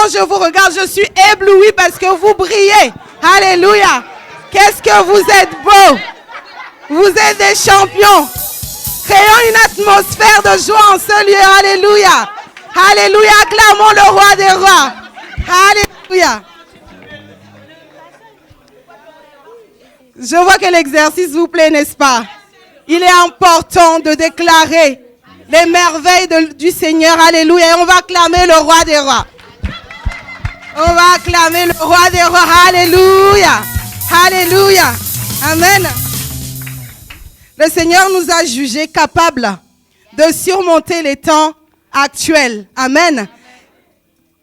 Quand je vous regarde, je suis éblouie parce que vous brillez. Alléluia. Qu'est-ce que vous êtes beaux. Vous êtes des champions. Créons une atmosphère de joie en ce lieu. Alléluia. Alléluia. Acclamons le roi des rois. Alléluia. Je vois que l'exercice vous plaît, n'est-ce pas? Il est important de déclarer les merveilles du Seigneur. Alléluia. Et on va acclamer le roi des rois. On va acclamer le roi des rois. Alléluia. Alléluia. Amen. Le Seigneur nous a jugés capables de surmonter les temps actuels. Amen.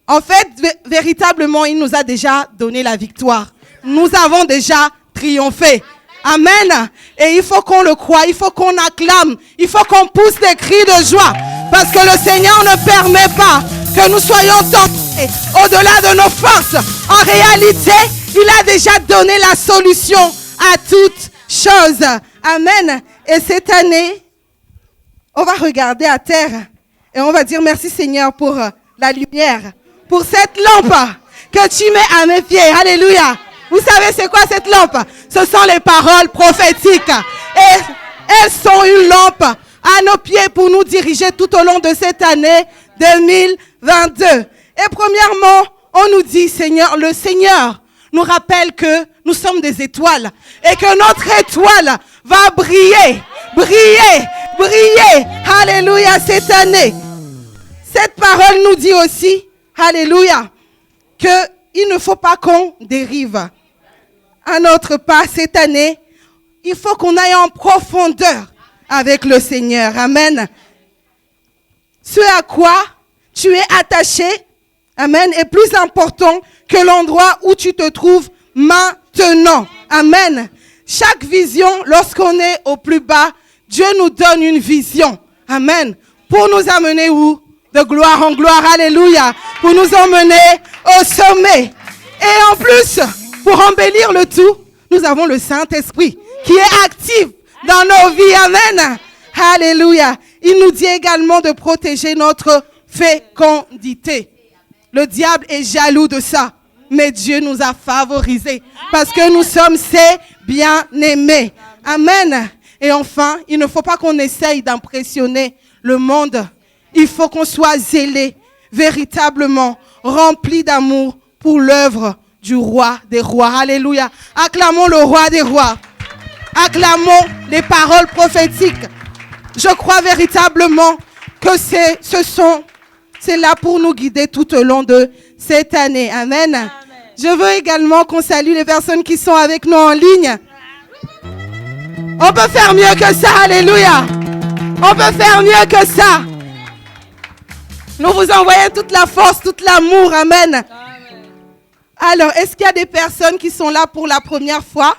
En fait, véritablement, il nous a déjà donné la victoire. Nous avons déjà triomphé. Amen. Et il faut qu'on le croie, il faut qu'on acclame, il faut qu'on pousse des cris de joie. Parce que le Seigneur ne permet pas que nous soyons tentés au-delà de nos forces. En réalité, il a déjà donné la solution à toutes choses. Amen. Et cette année, on va regarder à terre et on va dire merci Seigneur pour la lumière, pour cette lampe que tu mets à mes pieds. Alléluia. Vous savez c'est quoi cette lampe? Ce sont les paroles prophétiques. Et elles sont une lampe à nos pieds pour nous diriger tout au long de cette année 2022. Et premièrement, on nous dit Seigneur, le Seigneur nous rappelle que nous sommes des étoiles et que notre étoile va briller, briller, briller. Alléluia cette année. Cette parole nous dit aussi, alléluia, qu'il ne faut pas qu'on dérive. À notre pas cette année, il faut qu'on aille en profondeur avec le Seigneur. Amen. Ce à quoi tu es attaché, amen, est plus important que l'endroit où tu te trouves maintenant. Amen. Chaque vision, lorsqu'on est au plus bas, Dieu nous donne une vision. Amen. Pour nous amener où? De gloire en gloire. Alléluia. Pour nous emmener au sommet. Et en plus, pour embellir le tout, nous avons le Saint-Esprit qui est actif dans nos vies. Amen. Alléluia. Il nous dit également de protéger notre fécondité. Le diable est jaloux de ça. Mais Dieu nous a favorisés parce que nous sommes ses bien-aimés. Amen. Et enfin, il ne faut pas qu'on essaye d'impressionner le monde. Il faut qu'on soit zélé, véritablement rempli d'amour pour l'œuvre du roi des rois. Alléluia. Acclamons le roi des rois. Acclamons les paroles prophétiques. Je crois véritablement que c'est là pour nous guider tout au long de cette année. Amen. Amen. Je veux également qu'on salue les personnes qui sont avec nous en ligne. On peut faire mieux que ça. Alléluia. On peut faire mieux que ça. Nous vous envoyons toute la force, tout l'amour. Amen. Alors, est-ce qu'il y a des personnes qui sont là pour la première fois?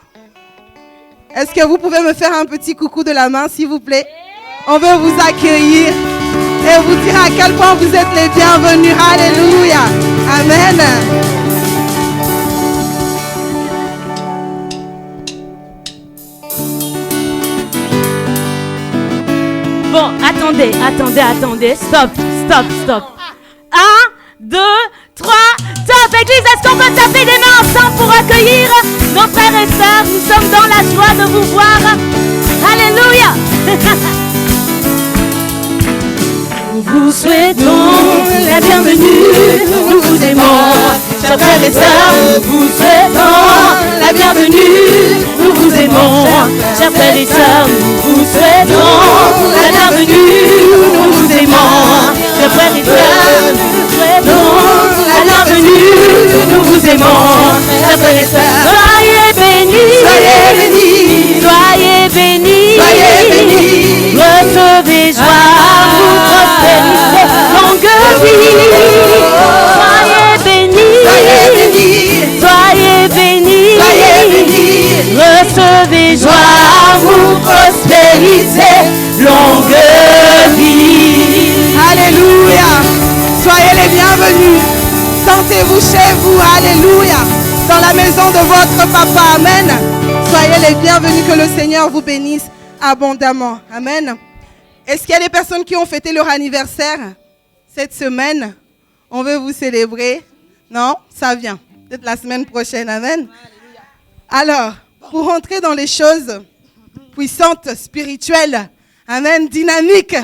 Est-ce que vous pouvez me faire un petit coucou de la main, s'il vous plaît? On veut vous accueillir et vous dire à quel point vous êtes les bienvenus. Alléluia. Amen. Bon, attendez. Stop. 1, 2, 3, top. Église, est-ce qu'on peut taper des mains ensemble pour accueillir nos frères et sœurs? Nous sommes dans la joie de vous voir. Alléluia. Nous vous souhaitons la bienvenue, nous vous aimons, chers frères et sœurs. Nous vous souhaitons la bienvenue, nous vous aimons, chers frères et sœurs. Nous vous souhaitons la bienvenue, nous vous aimons, chers frères et sœurs. Nous vous souhaitons la bienvenue, nous vous aimons, chers frères et sœurs. Soyez bénis, soyez bénis, soyez bénis, soyez bénis. Recevez joie, vous prospérité, longue vie. Soyez bénis, soyez bénis, soyez bénis, soyez bénis. Recevez joie, vous prospérité, longue vie. Alléluia. Soyez les bienvenus. Sentez-vous chez vous. Alléluia. Dans la maison de votre papa. Amen. Soyez les bienvenus. Que le Seigneur vous bénisse abondamment. Amen. Est-ce qu'il y a des personnes qui ont fêté leur anniversaire cette semaine? On veut vous célébrer. Non, ça vient. Peut-être la semaine prochaine. Amen. Alors, pour rentrer dans les choses puissantes, spirituelles, amen, dynamiques.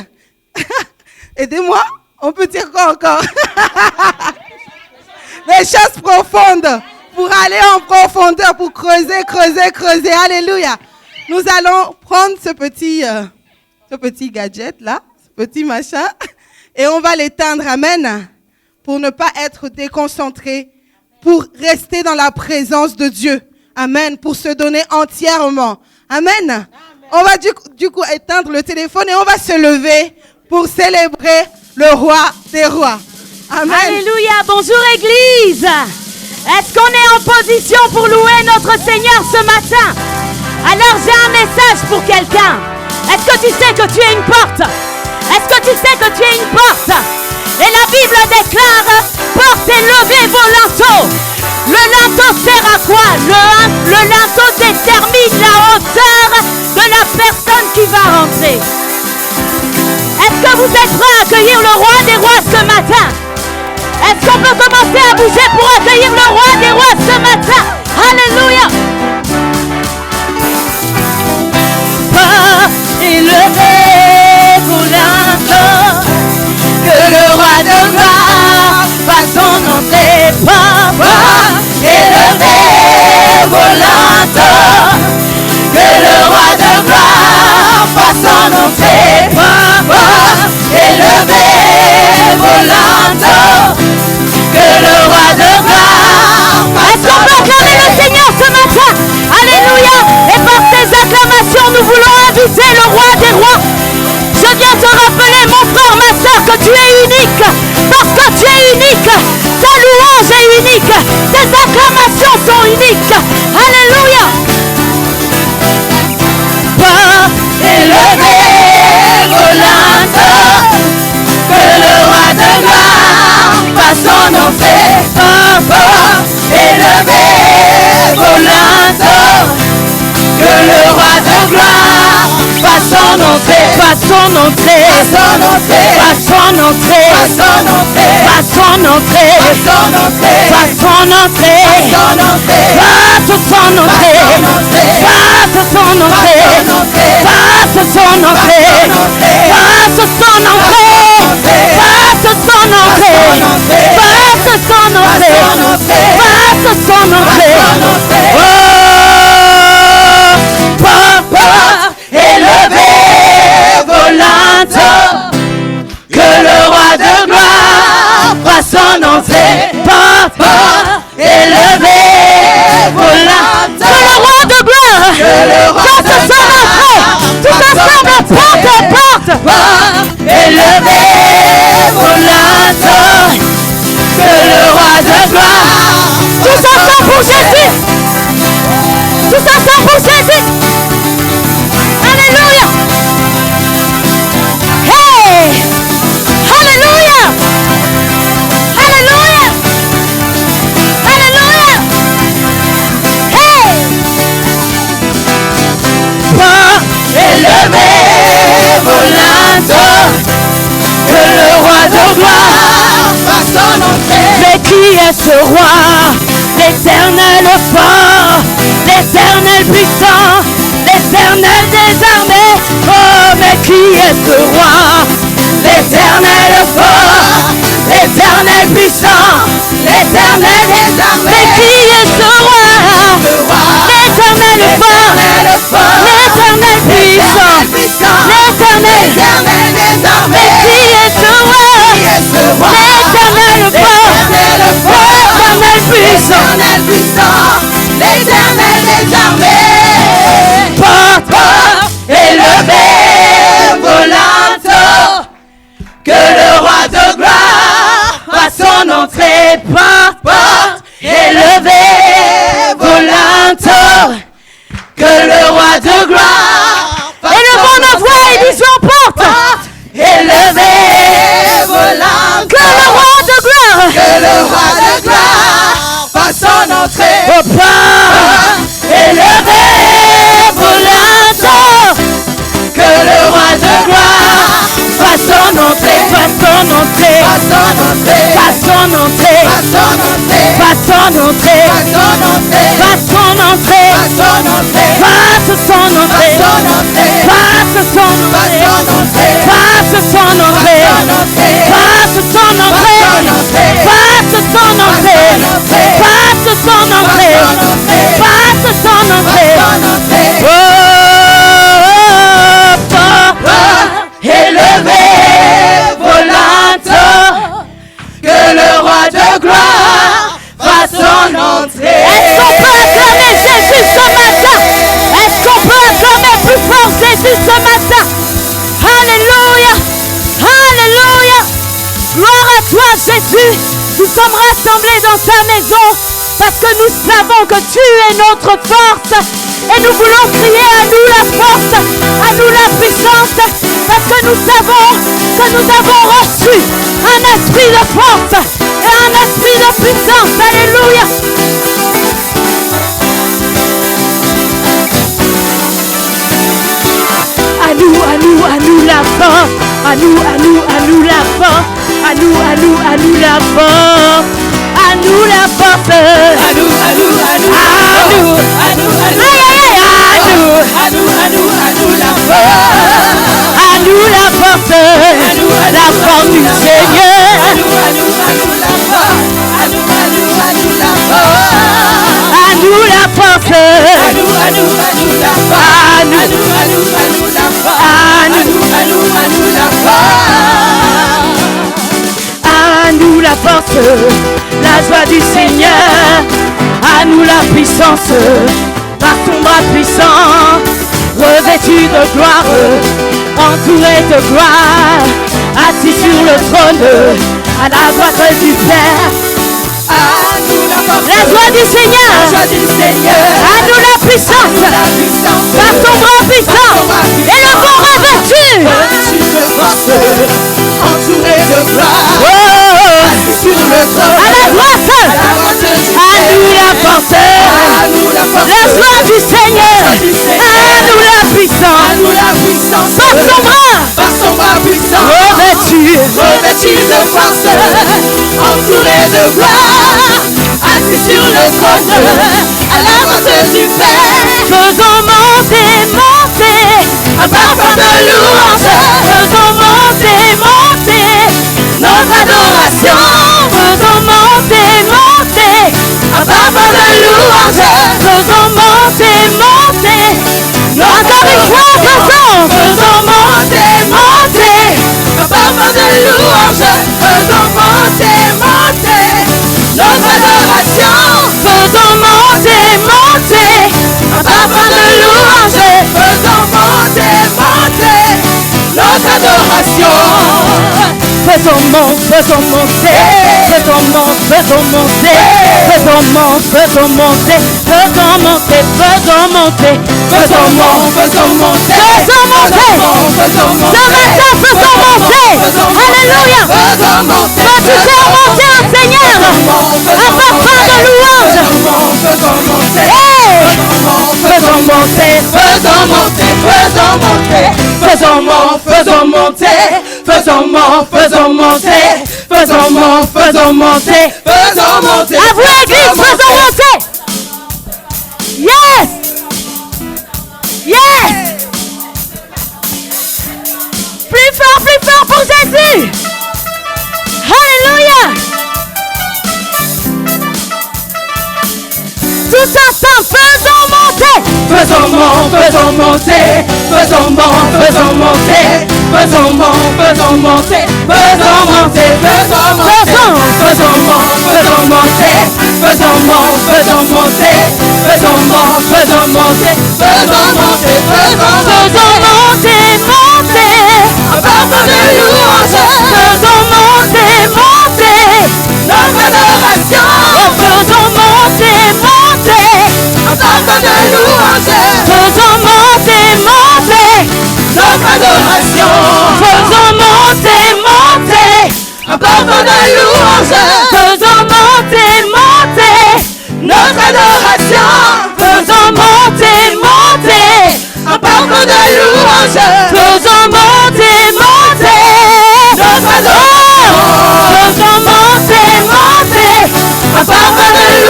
Aidez-moi, on peut dire quoi encore? Les choses profondes, pour aller en profondeur, pour creuser. Alléluia. Nous allons prendre ce petit gadget là, ce petit machin, et on va l'éteindre, amen, pour ne pas être déconcentré, pour rester dans la présence de Dieu. Amen. Pour se donner entièrement. Amen. On va du coup éteindre le téléphone et on va se lever pour célébrer le roi des rois. Amen. Alléluia. Bonjour Église. Est-ce qu'on est en position pour louer notre Seigneur ce matin? Alors j'ai un message pour quelqu'un. Est-ce que tu sais que tu es une porte? Est-ce que tu sais que tu es une porte? Et la Bible déclare, portez, levez vos linteaux. Le linteau sert à quoi? Le linteau détermine la hauteur de la personne qui va rentrer. Est-ce que vous êtes prêts à accueillir le roi des rois ce matin? Est-ce qu'on peut commencer à bouger pour accueillir le roi des rois ce matin? Alléluia. Portez, levez vos linteaux. Que le roi de gloire fasse son entrée. Élevez vos linteaux. Que le roi de gloire fasse son entrée. Élevez vos linteaux. Que le roi de gloire fasse son entrée. Est-ce qu'on peut acclamer le Seigneur ce matin? Alléluia. Et par ces acclamations, nous voulons inviter le roi des rois. Je viens te rappeler, mon frère, ma soeur, que tu es unique. Parce que tu es unique. Ta louange est unique. Tes acclamations sont uniques. Alléluia. Élevez vos linteaux. Que le roi de gloire fasse son entrée. Élevez vos linteaux. Que le roi de gloire fasse son entrée. Fasse son entrée. Fasse son entrée. Fasse son entrée. Fasse son entrée. Fasse son entrée. Fasse son entrée. Fasse son entrée. Fasse son entrée. Fasse son entrée. Fasse son entrée. Fasse son entrée. Fasse son entrée. Fasse son entrée. Oh, papa, élevez vos linteaux. Que le roi de gloire fasse son entrée. Papa, élevez vos linteaux. Que le roi de gloire fasse son entrée. Tout ensemble, porte. Élevez vos linteaux. Que le roi de gloire. Tous ensemble pour Jésus. Tous ensemble pour Jésus. Alléluia. Hey. Alléluia. Alléluia. Alléluia. Hey. Élevez vos linteaux. Que le roi de gloire fasse son entrée. Mais qui est ce roi? L'éternel fort, l'éternel puissant, l'éternel des armées. Oh, mais qui est ce roi? L'éternel fort, l'éternel puissant, l'éternel des armées. Mais qui est ce roi? L'éternel fort, l'éternel puissant, l'éternel des armées. Mais qui est ce roi? L'éternel fort, l'éternel puissant, l'éternel des armées. Porte, élevez vos linteaux. Que le roi de gloire fasse son entrée. Porte, élevez vos linteaux. Que le roi de gloire fasse son entrée. Élevons nos voix et disons porte. Élevez vos linteaux. Que le roi de gloire. Que le roi de gloire fasse son entrée. Élevez vos linteaux. Que le roi de gloire fasse son entrée. Fasse son entrée. Fasse son entrée. Fasse son entrée. son entrée, fasse son entrée, fasse son entrée, fasse son entrée, fasse son entrée, fasse son entrée, fasse son entrée, fasse son entrée, fasse son entrée. Oh, élevez vos linteaux, que le roi de gloire fasse son entrée. Est-ce qu'on peut acclamer Jésus ce matin? Est-ce qu'on peut acclamer plus fort Jésus ce matin? Alléluia, alléluia. Gloire à toi Jésus. Nous sommes rassemblés dans ta maison parce que nous savons que tu es notre force. Et nous voulons crier à nous la force, à nous la puissance, parce que nous savons que nous avons reçu un esprit de force et un esprit de puissance. Alléluia. À nous la force, à nous la force, à nous la force. À nous la force, à nous la force du Seigneur. À nous la force, la joie du Seigneur, à nous la puissance, par ton bras puissant, revêtu de gloire, entouré de gloire, assis sur le trône, à la droite du Père. À nous la force, la joie du Seigneur, à nous la puissance, par ton bras puissant, et le corps revêtu de force, entouré de gloire. Sur le trône, à la droite, à nous la force, la joie du Seigneur, à nous la puissance, par son bras puissant, revêtu de force, entouré de gloire, assis sur le trône, à la droite du Père. Faisons monter un parfum de louange, faisons monter notre adoration. Faisons monter un parfum de louange. Faisons monter notre victoire. Faisons monter un parfum de louange. Faisons monter notre adoration. Faisons monter un parfum de louange. Faisons monter notre adoration. Faisons monter, faisons monter, faisons monter, faisons monter, faisons monter, faisons monter, faisons monter, faisons monter, faisons monter, faisons monter, faisons monter, ce matin faisons monter, alléluia, faisons monter, tu fais monter un Seigneur, un parfum de louange, faisons monter, faisons monter, faisons monter, faisons monter, faisons monter, faisons monter, faisons monter, faisons monter, faisons monter. À vous l'église, faisons monter. Yes, yes. Plus fort pour Jésus. Alléluia. Tous ensemble, faisons monter. Faisons monter, faisons monter, faisons monter, faisons monter, faisons monter, faisons monter, faisons monter, faisons monter, faisons monter, faisons monter, faisons monter, faisons monter, faisons monter, faisons monter, faisons monter, faisons monter, un parfum de louange, faisons monter notre adoration, faisons monter un parfum de louange, faisons monter notre adoration, faisons monter un parfum de louange, faisons monter notre adoration, faisons monter un parfum de louange, faisons monter notre adoration, faisons monter un parfum de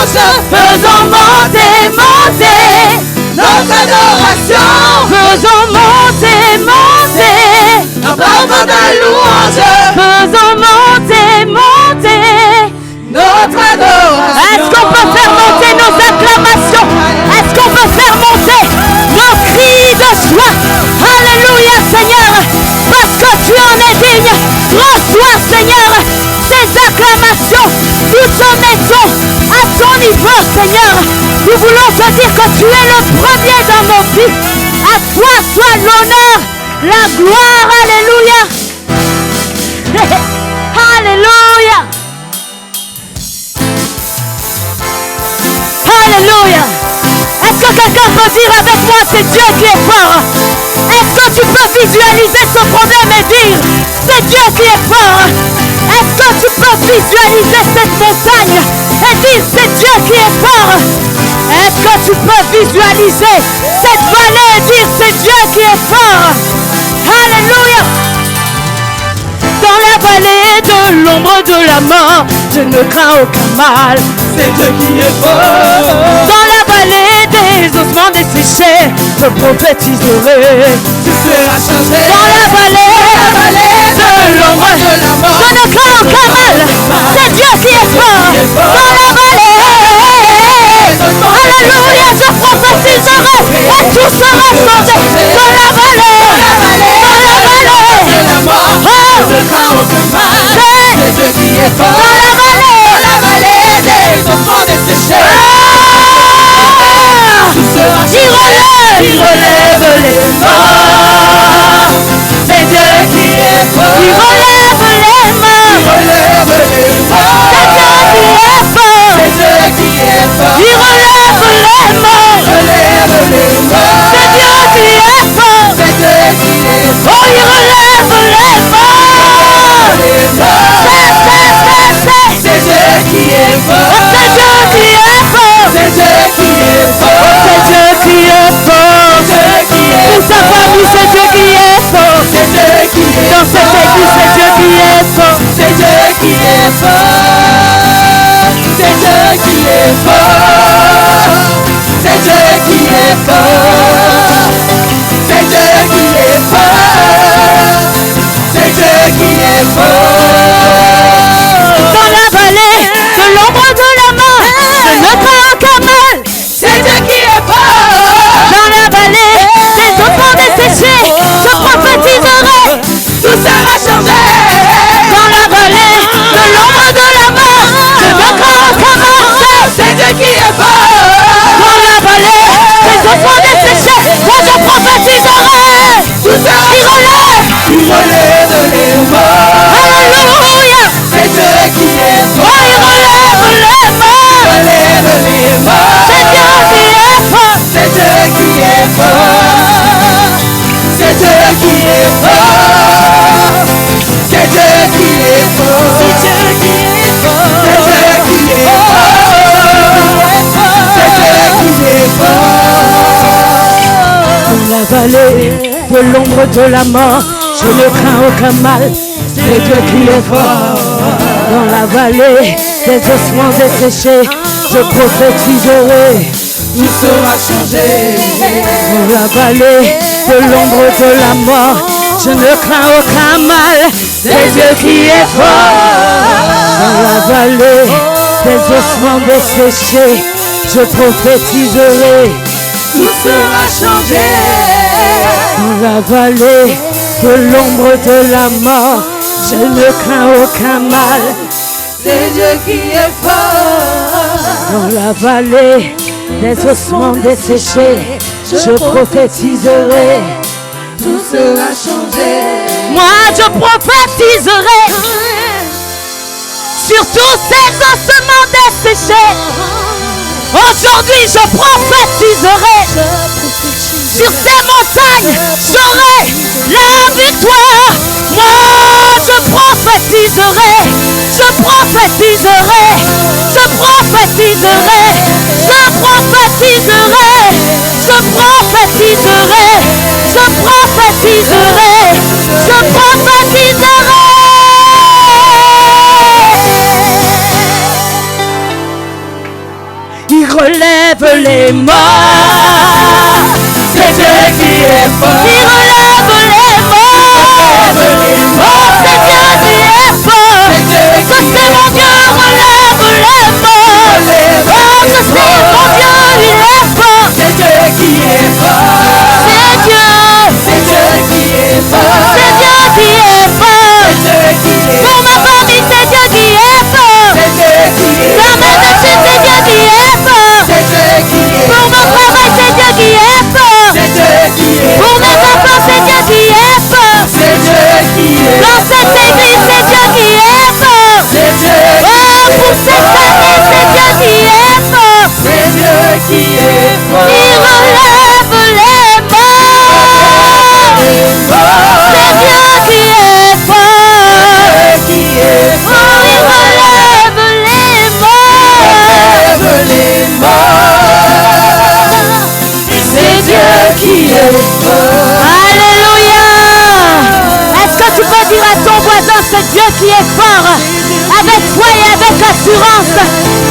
louange, faisons monter, monter notre adoration, faisons monter, monter un parfum de louange, faisons monter, monter notre adoration. Est-ce qu'on peut faire monter nos acclamations? Est-ce qu'on peut faire monter nos cris de joie? Alléluia Seigneur, parce que tu en es digne. Reçois Seigneur ces acclamations. Nous te mettons à ton niveau Seigneur. Nous voulons te dire que tu es le premier dans nos vies. À toi soit l'honneur, la gloire. Alléluia. Alléluia. Alléluia. Est-ce que quelqu'un peut dire avec moi c'est Dieu qui est fort? Est-ce que tu peux visualiser ce problème et dire c'est Dieu qui est fort? Est-ce que tu peux visualiser cette montagne et dire c'est Dieu qui est fort? Est-ce que tu peux visualiser cette vallée et dire c'est Dieu qui est fort? Alléluia. Dans la vallée de l'ombre de la mort, je ne crains aucun mal. C'est Dieu qui est fort. Dans la vallée des ossements desséchés, je prophétiserai. Tu seras changé. Dans la vallée de l'ombre de la mort, je ne crains aucun mal. C'est Dieu qui est fort. Dans la vallée, alléluia, je prophétiserai et tout sera changé. Dans la vallée de la mort, Je ne crains aucun mal. C'est Dieu qui est fort. dans la vallée des enfants desséchés. Tu seras il relève les morts. C'est Dieu qui est fort. Il relève les morts. Relève les morts. C'est Dieu qui est fort. C'est Dieu qui est fort. Il relève les morts. Relève les morts. C'est Dieu qui est fort. C'est Dieu qui est Oh, fort. il relève les morts. Les morts. C'est C'est Dieu qui est fort. Dieu qui est fort. C'est Dieu qui est fort. C'est Dieu qui est fort. Dieu qui est Pour sa famille, c'est Dieu qui est fort. C'est Dieu qui est Dans cette église, c'est Dieu qui est fort. C'est Dieu qui est fort. C'est Dieu qui est fort. C'est Dieu qui est fort. C'est Dieu qui est fort. C'est Dieu qui est fort. Dans la vallée de l'ombre de la mort, je ne crains aucun mal. C'est Dieu qui est fort. Dans la vallée des enfants desséchés, je prophétiserai. Tout sera changé. Dans la vallée de l'ombre de la mort, je ne crains aucun mal. C'est Dieu qui est fort. Dans la vallée des enfants desséchés, moi je prophétiserai. Tout sera Il relève. Il relève les morts. Alléluia. C'est Dieu qui est Oh, fort. il relève les morts. Relève les morts. C'est Dieu qui est fort. C'est Dieu qui est fort. C'est Dieu qui est fort. C'est Dieu qui est fort. C'est Dieu qui est fort. C'est Dieu qui est fort. Dans la vallée de l'ombre de la mort, je ne crains aucun mal. C'est Dieu qui est fort. Dans la vallée des ossements desséchés, je prophétiserai. Tout sera changé. Dans la vallée de l'ombre de la mort, je ne crains aucun mal. C'est Dieu qui est fort. Dans la vallée des ossements desséchés, je prophétiserai. Tout sera changé. Dans la vallée de l'ombre de la mort, je ne crains aucun mal. C'est Dieu qui est fort. Dans la vallée des ossements desséchés, je prophétiserai. Tout sera changé. Moi je prophétiserai sur tous ces ossements desséchés. Aujourd'hui je prophétiserai sur ces montagnes, j'aurai la victoire. Moi je prophétiserai, je prophétiserai, je prophétiserai, je prophétiserai, je prophétiserai, je prophétiserai, je prophétiserai. les morts. C'est Dieu qui est fort. Il relève les morts. C'est Dieu qui est fort. Que c'est mon Dieu relève les morts. Oh, que c'est mon Dieu, il est fort. C'est Dieu qui est fort. C'est Dieu. C'est Dieu qui est fort. C'est Dieu qui est fort. Pour ma famille, c'est Dieu qui est fort. C'est Dieu qui est fort. Dans ma dessus, c'est Dieu qui est fort. C'est Dieu qui est fort. Pour mon travail, c'est Dieu qui est fort. C'est Dieu qui est fort. Pour mes enfants, c'est Dieu qui est fort. C'est Dieu qui est fort. Dans cette église, c'est Dieu qui est fort. C'est Dieu. Oh, pour cette famille, c'est Dieu qui est fort. C'est Dieu qui est fort. Il relève les morts. C'est Dieu qui est fort. Qui est fort. Oh, il relève les morts. Les morts. C'est Dieu qui est fort. Alléluia. Est-ce que tu peux dire à ton voisin, c'est Dieu qui est fort? Avec foi et avec assurance,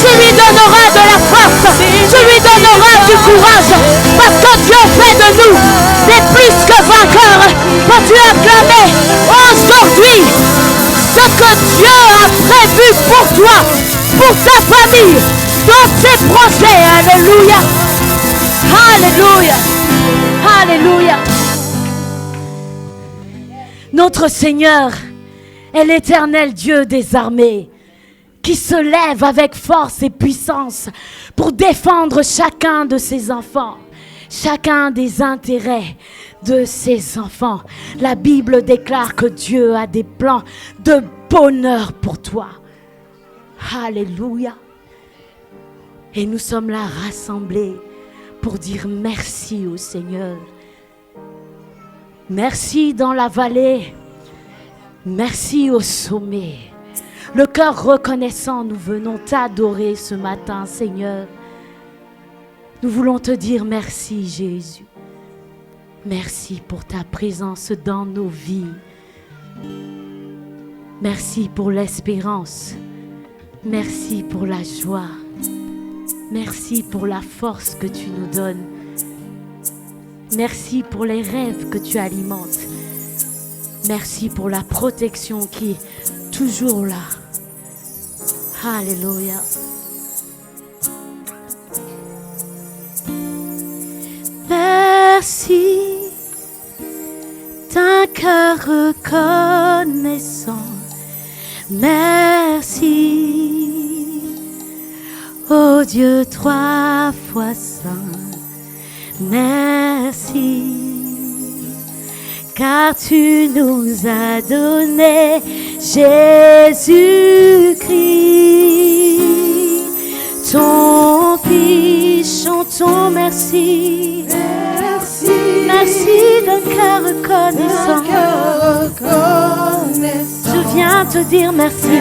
tu lui donneras de la force, tu lui donneras du courage, parce que Dieu fait de nous des plus que vainqueurs. Peux-tu acclamer aujourd'hui ce que Dieu a prévu pour toi, pour ta famille, dans tes projets? Alléluia. Alléluia. Alléluia. Notre Seigneur est l'Éternel Dieu des armées, qui se lève avec force et puissance pour défendre chacun de ses enfants, chacun des intérêts de ses enfants. La Bible déclare que Dieu a des plans de bonheur pour toi. Alléluia. Et nous sommes là rassemblés pour dire merci au Seigneur. Merci dans la vallée, merci au sommet. Le cœur reconnaissant, nous venons t'adorer ce matin, Seigneur. Nous voulons te dire merci, Jésus. Merci pour ta présence dans nos vies. Merci pour l'espérance. Merci pour la joie. Merci pour la force que tu nous donnes. Merci pour les rêves que tu alimentes. Merci pour la protection qui est toujours là. Alléluia. Merci d'un cœur reconnaissant. Merci, ô Dieu trois fois saint. Merci, car tu nous as donné Jésus-Christ, ton Fils. Chantons merci. Merci, merci d'un cœur reconnaissant. Je viens te dire merci.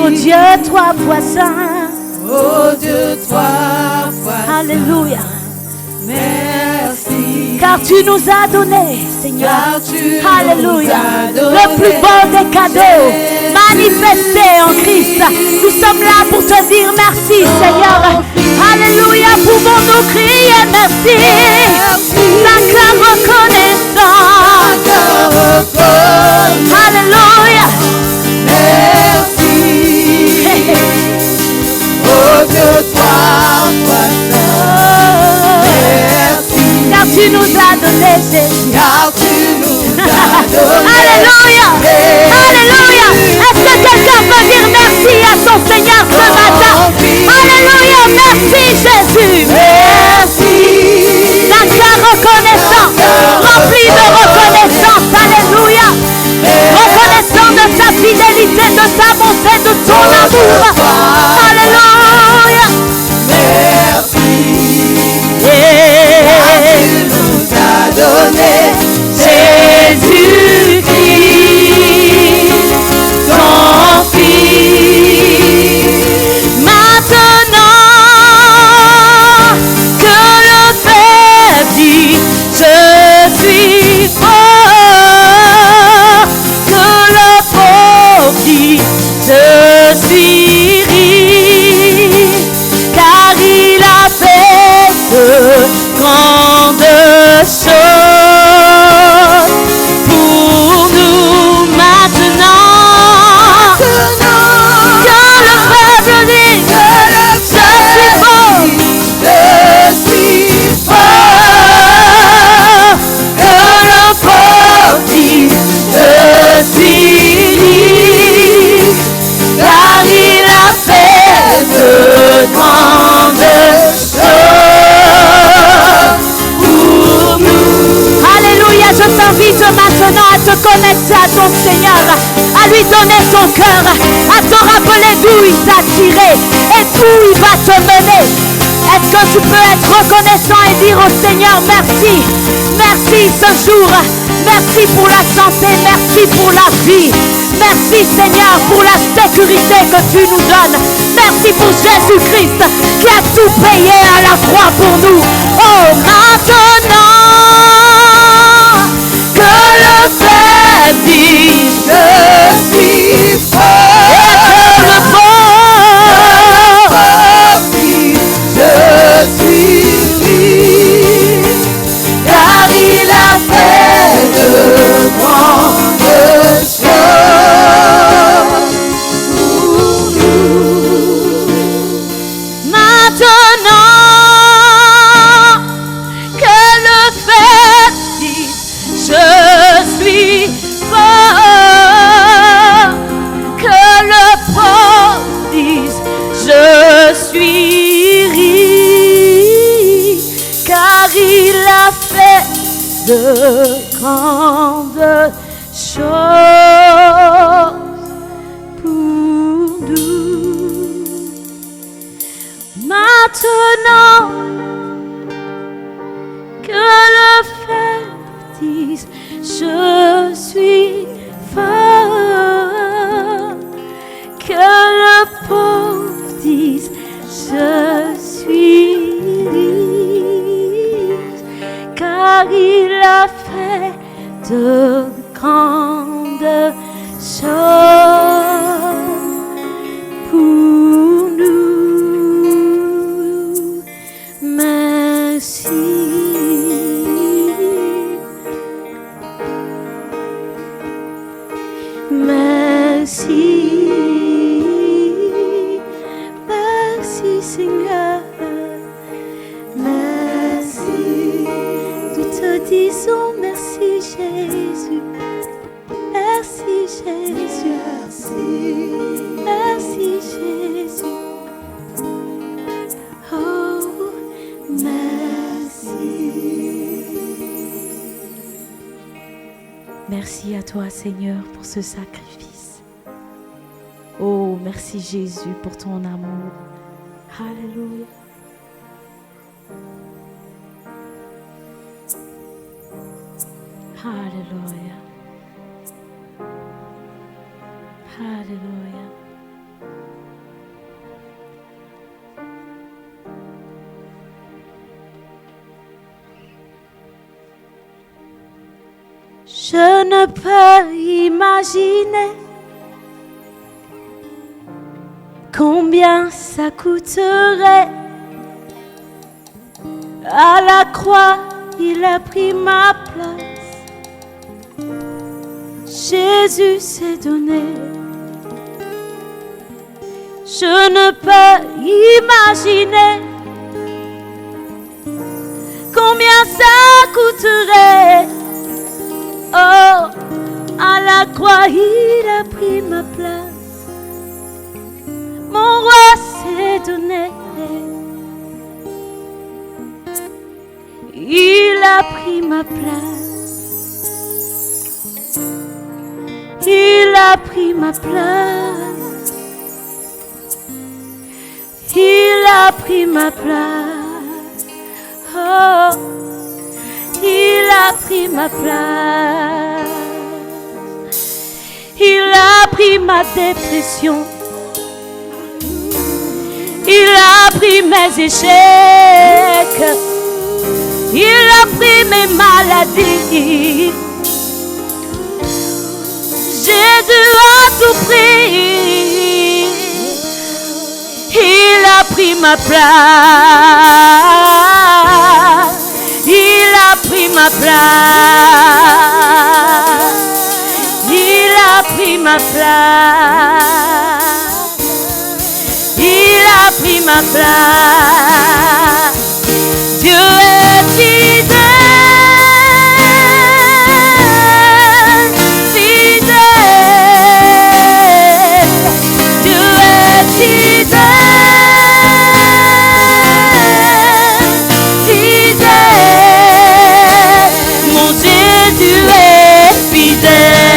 Ô Dieu trois fois saint. Ô Dieu trois fois saint. Alléluia. Merci. Car tu nous as donné, Seigneur, alléluia, le plus beau des cadeaux, manifesté en Christ. Nous sommes là pour te dire merci, Seigneur. Alléluia, pouvons-nous crier merci. D'un cœur reconnaissant. Alléluia. Merci. Oh Dieu, trois fois saint. Car tu nous as donné Jésus. Car tu nous as donné. Alléluia. Alléluia. Est-ce que quelqu'un peut dire merci à son Seigneur ce matin? Alléluia. Merci Jésus. Merci. D'un cœur reconnaissant, rempli de reconnaissance. Alléluia. Reconnaissant de ta fidélité, de ta bonté, de ton amour. Alléluia. Merci. Tu nous as donné Jésus-Christ, ton Fils. Maintenant que le Père dit, je suis fort, que le pauvre dit, je suis riche. Seigneur, à te rappeler d'où il t'a tiré et d'où il va te mener. Est-ce que tu peux être reconnaissant et dire au Seigneur merci, merci ce jour, merci pour la santé, merci pour la vie, merci Seigneur pour la sécurité que tu nous donnes, merci pour Jésus-Christ qui a tout payé à la croix pour nous. Oh, maintenant que le Père dit je suis fort et que le je suis libre, car il a fait de grandes choses pour nous. Maintenant que le fait dit je suis fort, que le pauvre dise je suis riche, car il a fait de grandes choses pour nous. Maintenant que le fait dise je suis fort, que le pauvre dise je suis riche, car il a fait de grandes choses pour nous. Merci. Merci. Merci Seigneur, merci, nous te disons merci Jésus, merci Jésus, merci, merci Jésus, oh merci. Merci à toi Seigneur pour ce sacrifice. Oh merci Jésus pour ton amour. Alléluia. Alléluia. Alléluia. Je ne peux imaginer combien ça coûterait. À la croix, il a pris ma place. Jésus s'est donné. Je ne peux imaginer combien ça coûterait. Oh, à la croix, il a pris ma place. Mon roi s'est donné. Il a pris ma place. Il a pris ma place. Il a pris ma place. Oh, il a pris ma place. Il a pris ma dépression. Il a pris mes échecs. Il a pris mes maladies. Jésus a tout pris. Il a pris ma place. Il a pris ma place. Il a pris ma place. Il a pris ma place. Dieu est fidèle, fidèle. Dieu est fidèle, fidèle. Mon Jésus est fidèle.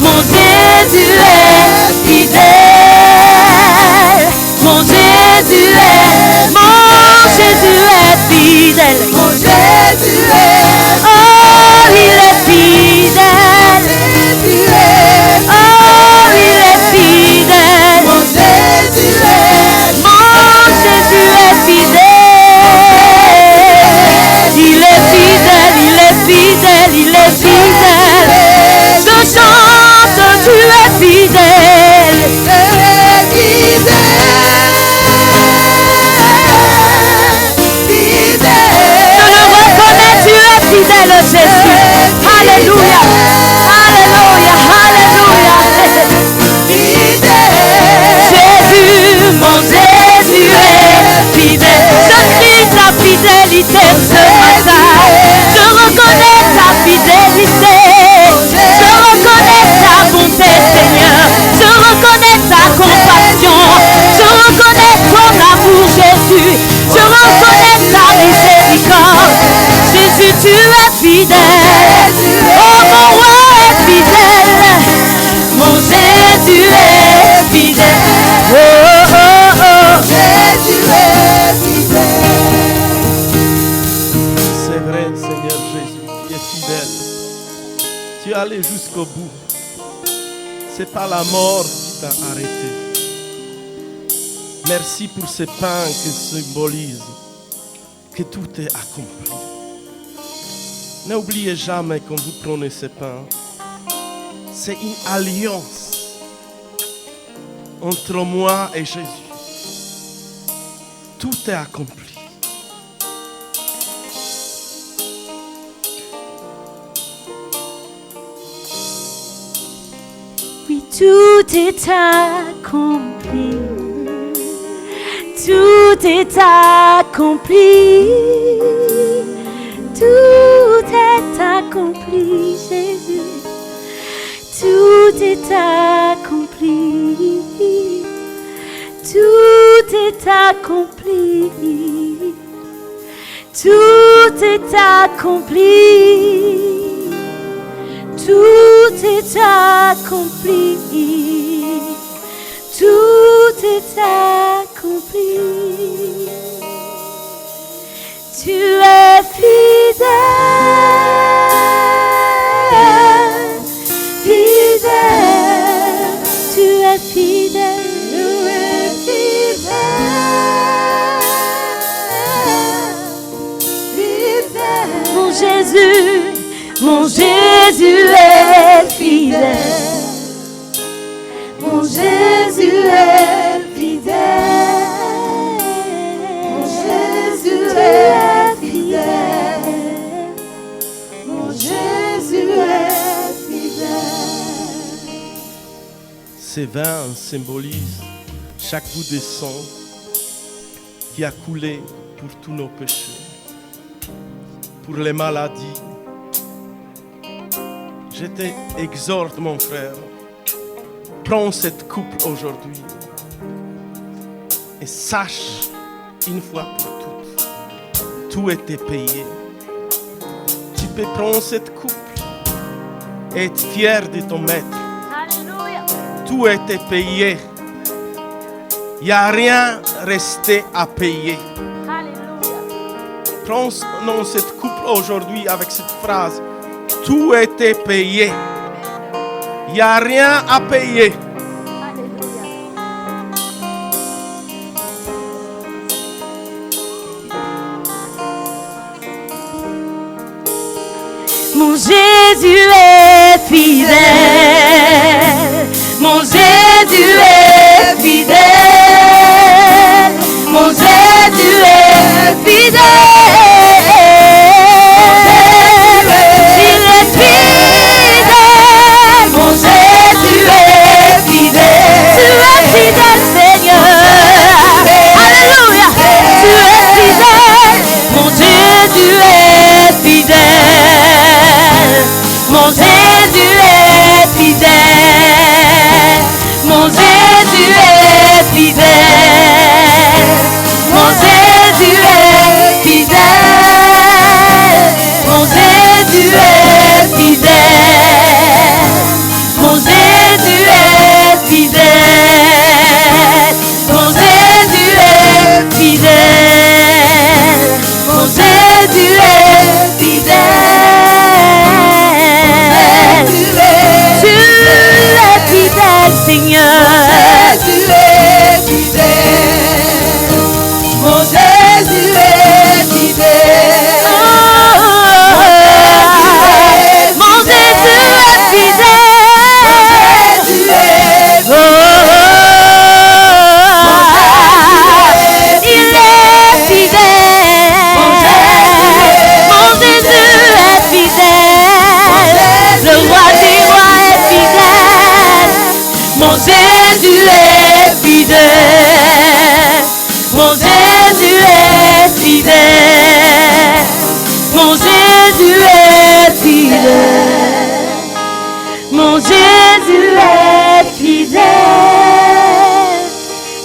Mon Jésus fidèle. Oh, mon roi est fidèle. Mon Jésus est fidèle. Oh, oh, oh. Jésus est fidèle. C'est vrai, Seigneur Jésus, tu es fidèle. Tu es allé jusqu'au bout. C'est pas la mort qui t'a arrêté. Merci pour ces pains qui symbolisent que tout est accompli. N'oubliez jamais quand vous prenez ces pains, c'est une alliance entre moi et Jésus. Tout est accompli. Oui, tout est accompli. Tout est accompli. Tout est accompli, Jésus. Tout est accompli. Tout est accompli. Tout est accompli. Tout est accompli. Tout est accompli. Tu es fidèle, fidèle. Tu es fidèle, tu es fidèle, fidèle. Mon Jésus est fidèle. Mon Jésus est fidèle. Mon Jésus est fidèle. Mon Jésus est fidèle. Ces vins symbolisent chaque goutte de sang qui a coulé pour tous nos péchés, pour les maladies. Je t'exhorte, mon frère, prends cette coupe aujourd'hui et sache une fois pour toutes, tout était payé. Tu peux prendre cette coupe et être fier de ton maître. Alléluia. Tout était payé. Il n'y a rien resté à payer. Alléluia. Prends cette coupe aujourd'hui avec cette phrase. Tout était payé. Il n'y a rien à payer. Mon Jésus est fidèle. Mon Jésus est fidèle. Mon Jésus est fidèle. Mon Jésus est fidèle. Mon Jésus est fidèle. Mon Jésus est fidèle. Mon Jésus est fidèle. Mon Jésus est fidèle. Mon Jésus est fidèle. Mon Jésus est fidèle. Seigneur, Jésus est fidèle. Mon Jésus est fidèle. Mon Jésus est fidèle. Il est fidèle. Mon Jésus est fidèle. Le roi des rois est fidèle. Mon Jésus est fidèle. Mon Jésus est fidèle. Mon Jésus est fidèle. Mon Jésus est fidèle.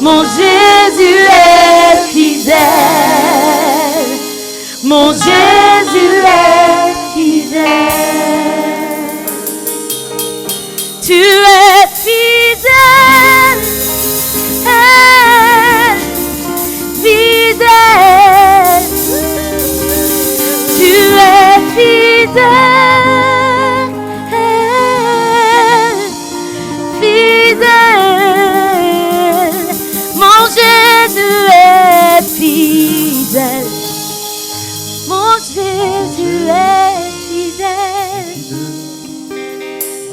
Mon Jésus est fidèle. Mon Jésus est fidèle. Tu es fidèle, fidèle. Tu es fidèle, fidèle. Mon Jésus est fidèle. Mon Jésus est fidèle.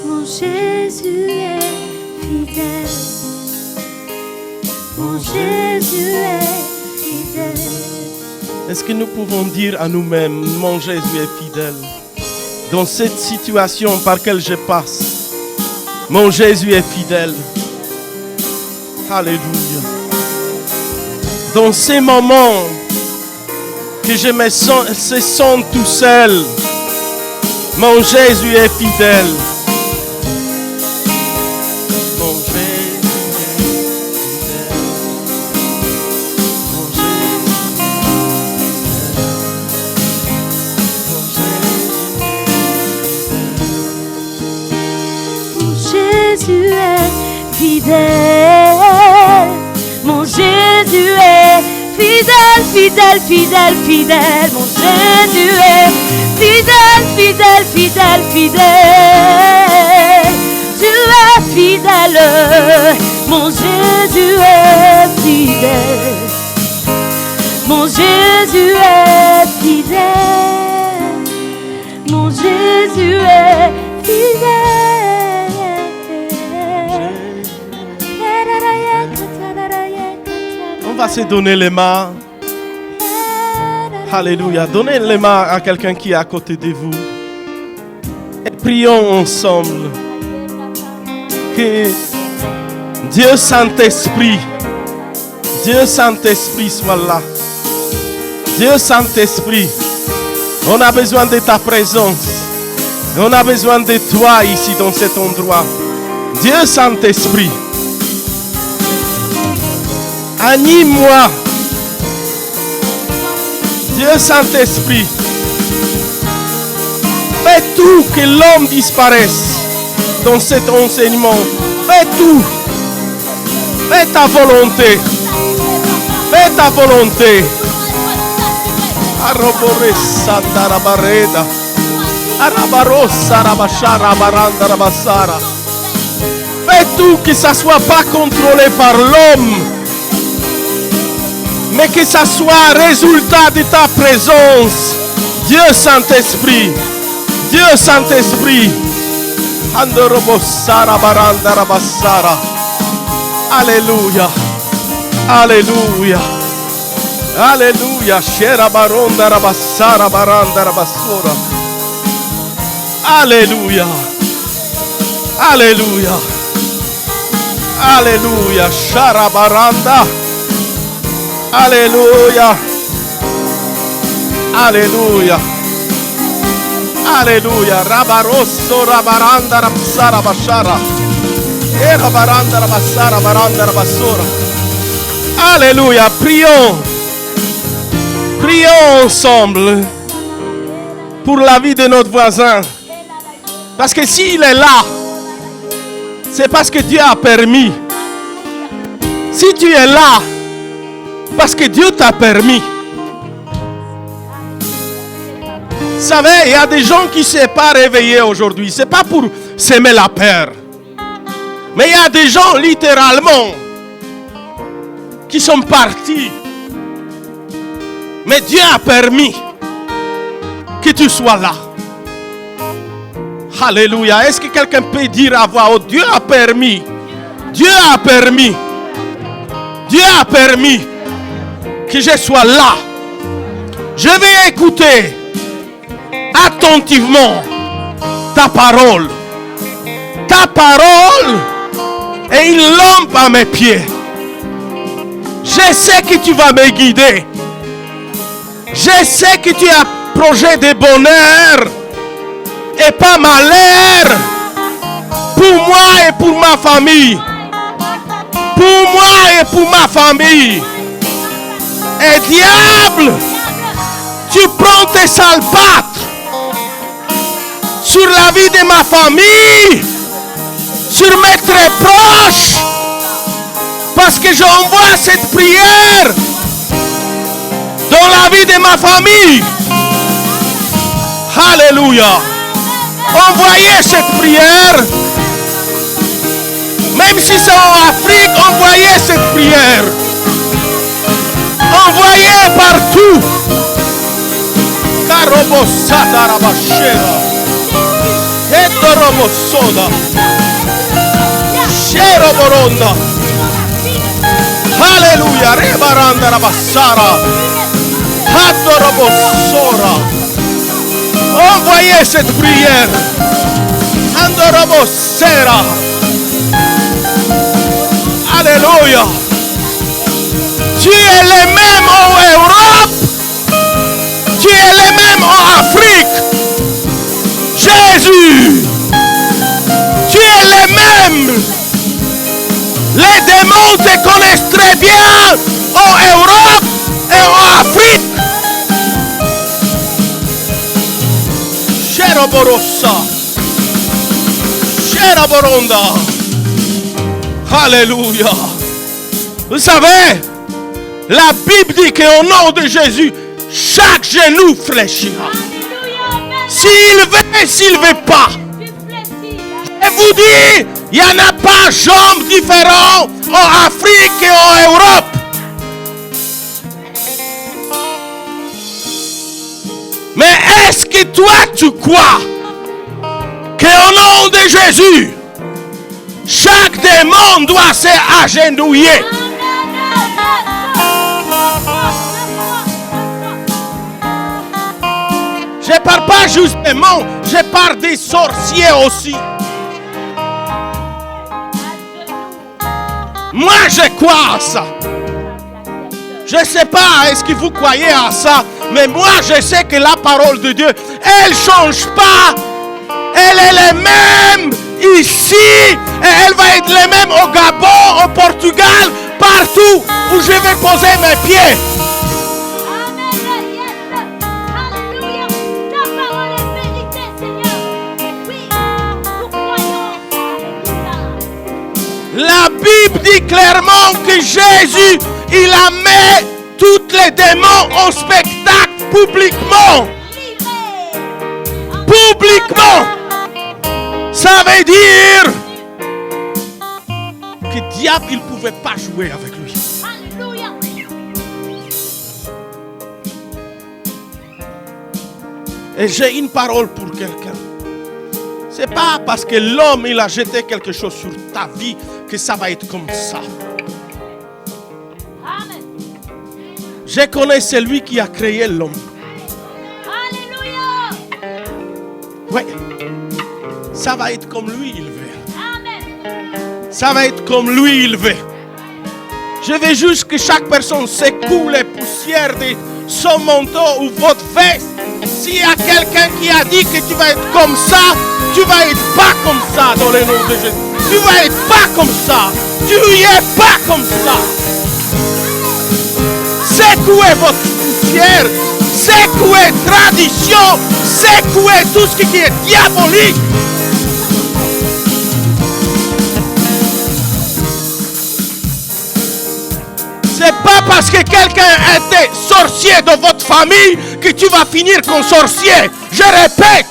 Mon Jésus est fidèle. Mon Jésus est fidèle. Est-ce que nous pouvons dire à nous-mêmes, mon Jésus est fidèle? Dans cette situation par laquelle je passe, mon Jésus est fidèle. Alléluia. Dans ces moments que je me sens tout seul, mon Jésus est fidèle. Mon Jésus est fidèle. Mon Jésus est fidèle. Mon Jésus est fidèle, fidèle, fidèle, fidèle. Mon Jésus est fidèle, fidèle, fidèle, fidèle. Tu es fidèle. Mon Jésus est fidèle. Mon Jésus est fidèle. Mon Jésus est fidèle. On va se donner les mains. Alléluia. Donnez les mains à quelqu'un qui est à côté de vous. Et prions ensemble. Que Dieu Saint-Esprit soit là. Dieu Saint-Esprit, on a besoin de ta présence. On a besoin de toi ici dans cet endroit. Dieu Saint-Esprit, anime-moi. Dieu Saint-Esprit, fais tout que l'homme disparaisse dans cet enseignement. Fais tout. Fais ta volonté. Fais ta volonté. Arroboressa tarabareda. Arabarossa rabashara baranda rabassara. Fais tout que ça soit pas contrôlé par l'homme, mais que ça soit résultat de ta présence. Dieu Saint-Esprit. Dieu Saint-Esprit. Andorobossara baranda rabassara. Alléluia. Alléluia. Alléluia. Shera baronda rabassara baranda rabassora. Alléluia. Alléluia. Alléluia. Shara baranda. Alléluia. Alléluia. Alléluia. Rabarosso rabaranda rabsara bashara. Era baranda rabassara baranda rabassora. Alléluia. Prions. Prions ensemble pour la vie de notre voisin. Parce que s'il est là, c'est parce que Dieu a permis. Si tu es là, parce que Dieu t'a permis. Vous savez, il y a des gens qui ne sont pas réveillés aujourd'hui. Ce n'est pas pour s'aimer la peur. Mais il y a des gens littéralement qui sont partis. Mais Dieu a permis que tu sois là. Alléluia. Est-ce que quelqu'un peut dire à voix haute, Dieu a permis. Dieu a permis. Dieu a permis que je sois là. Je vais écouter attentivement ta parole. Ta parole est une lampe à mes pieds. Je sais que tu vas me guider. Je sais que tu as projet de bonheur et pas malheur pour moi et pour ma famille. Pour moi et pour ma famille. Et diable, tu prends tes salpâtres sur la vie de ma famille, sur mes très proches. Parce que j'envoie cette prière dans la vie de ma famille. Alléluia. Envoyez cette prière. Même si c'est en Afrique, envoyez cette prière. Envoyez partout. Alléluia. Rebaranda rabassara. Hadorobosora. Envoyez cette prière. Andorobosera. Alléluia. Tu es le même en Europe. Tu es le même en Afrique. Jésus. Tu es le même. Les démons te connaissent très bien en Europe et en Afrique. Cheroborosa. Cheroboronda. Alléluia. Vous savez, la Bible dit qu'au nom de Jésus, chaque genou fléchira. S'il veut, s'il ne veut pas. Je vous dis, il n'y en a pas jambes différents en Afrique et en Europe. Mais est-ce que toi tu crois qu'au nom de Jésus, chaque démon doit s'agenouiller? Je ne parle pas juste des démons, je parle des sorciers aussi. Moi, je crois à ça. Je ne sais pas, est-ce que vous croyez à ça? Mais moi, je sais que la parole de Dieu, elle ne change pas. Elle est la même ici. Et elle va être la même au Gabon, au Portugal, partout où je vais poser mes pieds. La Bible dit clairement que Jésus, il a mis tous les démons en spectacle publiquement. Publiquement. Ça veut dire que le diable, il ne pouvait pas jouer avec lui. Alléluia. Et j'ai une parole pour quelqu'un. Ce n'est pas parce que l'homme il a jeté quelque chose sur ta vie que ça va être comme ça. Amen. Je connais celui qui a créé l'homme. Alléluia. Oui. Ça va être comme lui il veut. Amen. Ça va être comme lui il veut. Je veux juste que chaque personne secoue les poussières de son manteau ou votre veste. S'il y a quelqu'un qui a dit que tu vas être comme ça, tu vas être pas comme ça dans le nom de Jésus. Tu vas être pas comme ça. Tu es pas comme ça. Secouez votre poussière. Secouez tradition. Secouez tout ce qui est diabolique. C'est pas parce que quelqu'un était sorcier dans votre famille que tu vas finir comme sorcier. Je répète.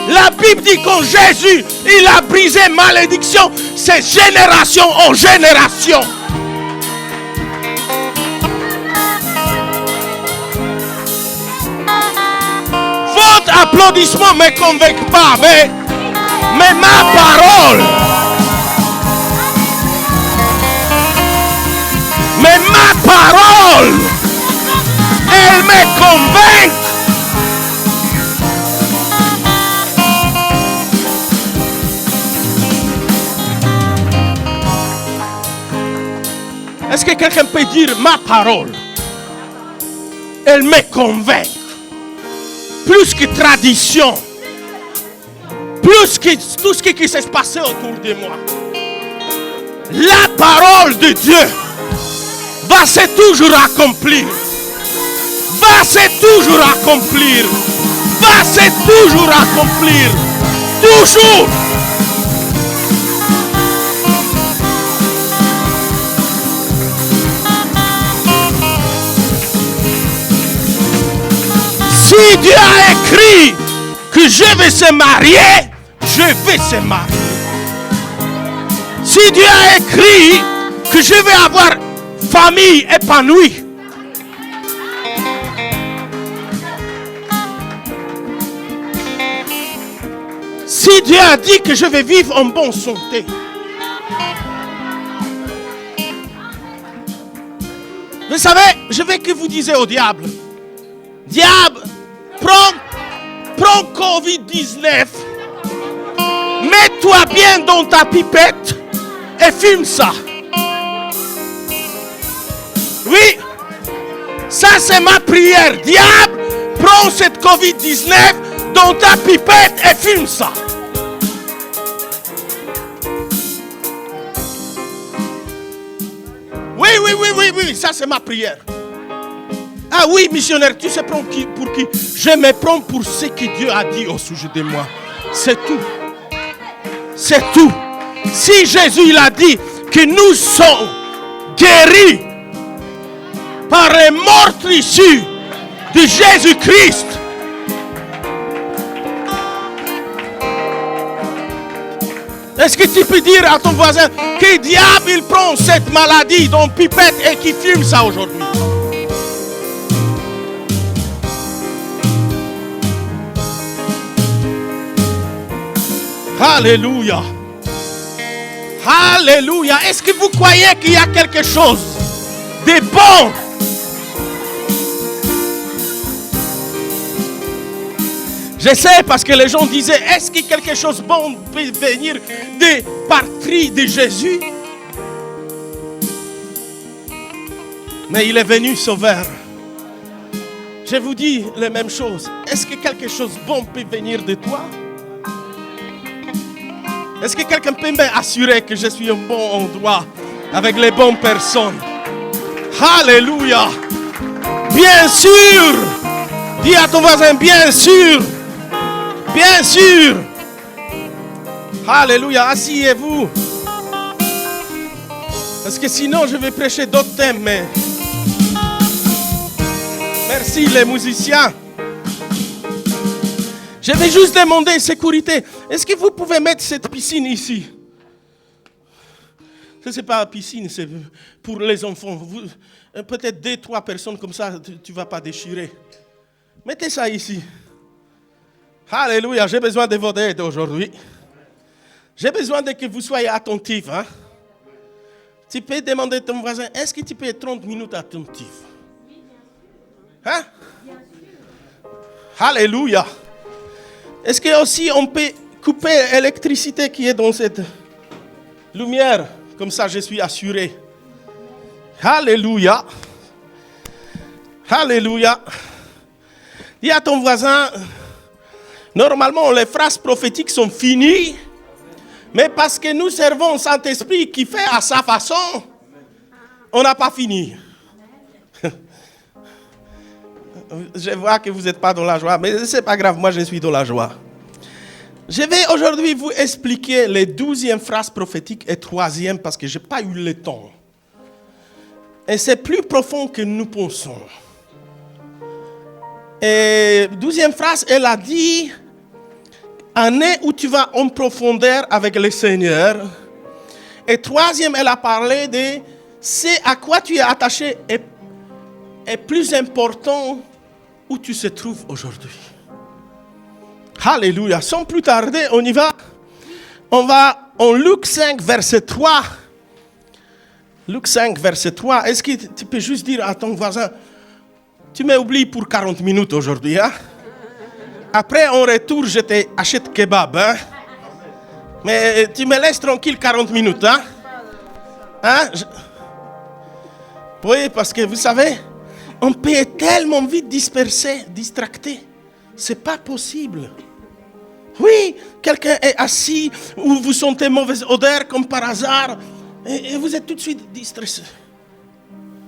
La Bible dit que Jésus, il a brisé malédiction, c'est génération en génération. Votre applaudissement ne me convainc pas, mais ma parole. Mais ma parole, elle me convainc. Est-ce que quelqu'un peut dire ma parole? Elle me convainc. Plus que tradition. Plus que tout ce qui s'est passé autour de moi. La parole de Dieu va se toujours accomplir. Va se toujours accomplir. va se toujours accomplir. Toujours. Si Dieu a écrit que je vais se marier, je vais se marier. Si Dieu a écrit que je vais avoir famille épanouie, si Dieu a dit que je vais vivre en bonne santé, vous savez, je vais que vous disiez au diable, diable, prends Covid-19, mets-toi bien dans ta pipette et fume ça. Oui, ça c'est ma prière. Diable, prends cette Covid-19 dans ta pipette et fume ça. Oui, ça c'est ma prière. Ah oui, missionnaire, tu sais pour qui? Je me prends pour ce que Dieu a dit au sujet de moi. C'est tout. C'est tout. Si Jésus il a dit que nous sommes guéris par les meurtrissures de Jésus-Christ, est-ce que tu peux dire à ton voisin que le diable il prend cette maladie dans pipette et qui fume ça aujourd'hui? Alléluia. Alléluia. Est-ce que vous croyez qu'il y a quelque chose de bon? Je sais parce que les gens disaient, est-ce que quelque chose de bon peut venir des parties de Jésus? Mais il est venu sauveur. Je vous dis la même chose. Est-ce que quelque chose de bon peut venir de toi? Est-ce que quelqu'un peut m'assurer que je suis au bon endroit avec les bonnes personnes? Alléluia. Bien sûr. Dis à ton voisin, bien sûr. Bien sûr. Alléluia. Asseyez-vous. Parce que sinon, je vais prêcher d'autres thèmes. Mais... Merci les musiciens. Je vais juste demander sécurité. Est-ce que vous pouvez mettre cette piscine ici? Ce n'est pas une piscine, c'est pour les enfants. Peut-être 2-3 personnes comme ça, tu ne vas pas déchirer. Mettez ça ici. Alléluia, j'ai besoin de votre aide aujourd'hui. J'ai besoin de que vous soyez attentifs. Hein? Tu peux demander à ton voisin, est-ce que tu peux être 30 minutes attentif? Hein? Alléluia. Est-ce que aussi on peut couper l'électricité qui est dans cette lumière? Comme ça, je suis assuré. Alléluia. Alléluia. Dis à ton voisin, normalement, les phrases prophétiques sont finies, mais parce que nous servons Saint-Esprit qui fait à sa façon, on n'a pas fini. Je vois que vous n'êtes pas dans la joie, mais ce n'est pas grave, moi je suis dans la joie. Je vais aujourd'hui vous expliquer les 12e phrases prophétiques et 3e parce que je n'ai pas eu le temps. Et c'est plus profond que nous pensons. Et 12e phrase, elle a dit, année où tu vas en profondeur avec le Seigneur. Et 3e, elle a parlé de ce à quoi tu es attaché est plus important où tu te trouves aujourd'hui. Alléluia. Sans plus tarder, on y va. On va en Luc 5, verset 3. Luc 5, verset 3. Est-ce que tu peux juste dire à ton voisin, tu m'as oublié pour 40 minutes aujourd'hui. Hein? Après, en retour, je t'achète kebab. Hein? Mais tu me laisses tranquille 40 minutes. Hein? Hein? Oui, parce que vous savez, on peut être tellement vite dispersé, distracté. Ce n'est pas possible. Oui, quelqu'un est assis ou vous sentez mauvaise odeur comme par hasard et vous êtes tout de suite distressé.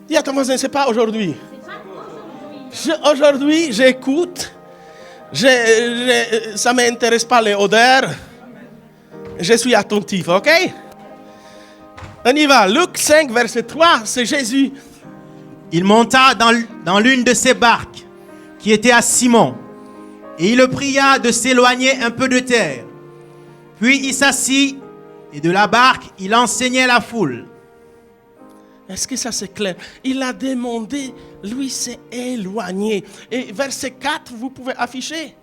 Dis à ton voisin, ce n'est pas aujourd'hui. Aujourd'hui, j'écoute Ça ne m'intéresse pas les odeurs. Je suis attentif, ok? On y va. Luc 5, verset 3, c'est Jésus. Il monta dans l'une de ses barques qui était à Simon, et il le pria de s'éloigner un peu de terre. Puis il s'assit, et de la barque, il enseignait la foule. Est-ce que ça c'est clair? Il a demandé, lui s'est éloigné. Et verset 4, vous pouvez afficher.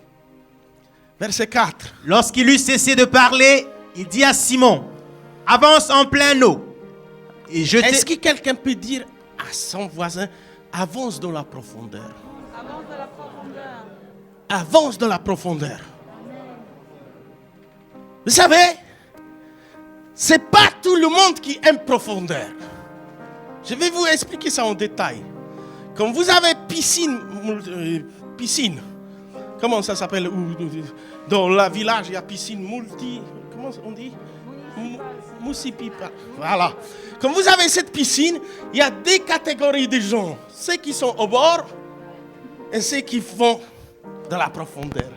Verset 4. Lorsqu'il eut cessé de parler, il dit à Simon, avance en plein eau. Et Est-ce que quelqu'un peut dire à son voisin, avance dans la profondeur? Avance dans la profondeur. Avance dans la profondeur. Vous savez, c'est pas tout le monde qui aime profondeur. Je vais vous expliquer ça en détail. Quand vous avez piscine, comment ça s'appelle? Dans le village, il y a piscine multi, comment on dit? Municipal. Voilà. Quand vous avez cette piscine, il y a deux catégories de gens. Ceux qui sont au bord et ceux qui font de la profondeur.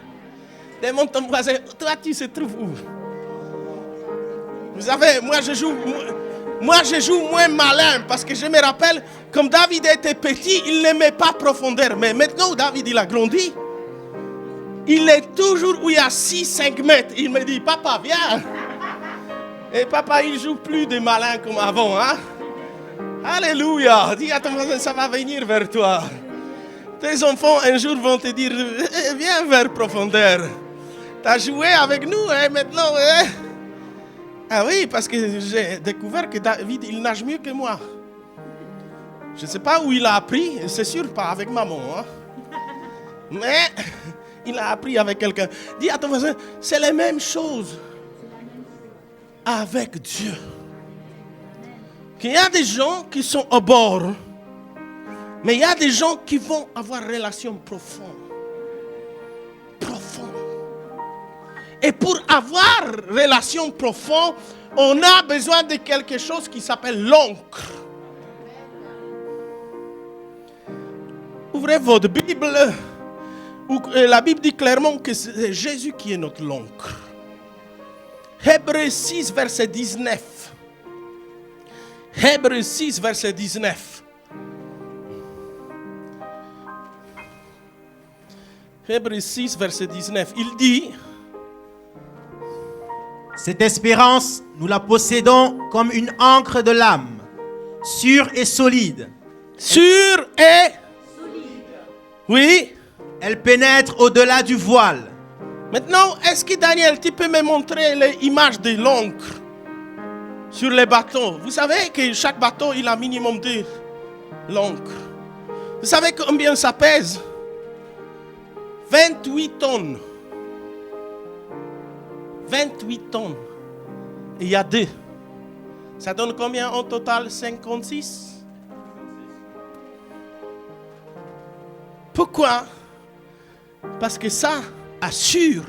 Demande ton voisin, toi tu te trouves où? Vous savez, moi je joue moins malin parce que je me rappelle, comme David était petit, il n'aimait pas profondeur. Mais maintenant, David, il a grandi. Il est toujours où il y a 6-5 mètres. Il me dit, papa, viens. Et papa, il joue plus de malin comme avant. Hein? Alléluia. Dis à ton voisin, ça va venir vers toi. Tes enfants, un jour, vont te dire, viens vers profondeur. Tu as joué avec nous, hein, maintenant. Hein? Ah oui, parce que j'ai découvert que David, il nage mieux que moi. Je ne sais pas où il a appris, c'est sûr pas avec maman. Hein? Mais il a appris avec quelqu'un. Dis à ton voisin, c'est la même chose avec Dieu. Qu'il y a des gens qui sont au bord, mais il y a des gens qui vont avoir une relation profonde. Et pour avoir une relation profonde, on a besoin de quelque chose qui s'appelle l'encre. Ouvrez votre Bible. La Bible dit clairement que c'est Jésus qui est notre encre. Hébreux 6, verset 19. Hébreux 6, verset 19. Hébreux 6, verset 19. Il dit... Cette espérance, nous la possédons comme une encre de l'âme, sûre et solide. Sûre et solide. Oui. Elle pénètre au-delà du voile. Maintenant, est-ce que Daniel, tu peux me montrer l'image de l'encre sur les bateaux? Vous savez que chaque bateau, il a un minimum de l'encre. Vous savez combien ça pèse? 28 tonnes. 28 tonnes. Et il y a deux. Ça donne combien en total? 56. Pourquoi? Parce que ça assure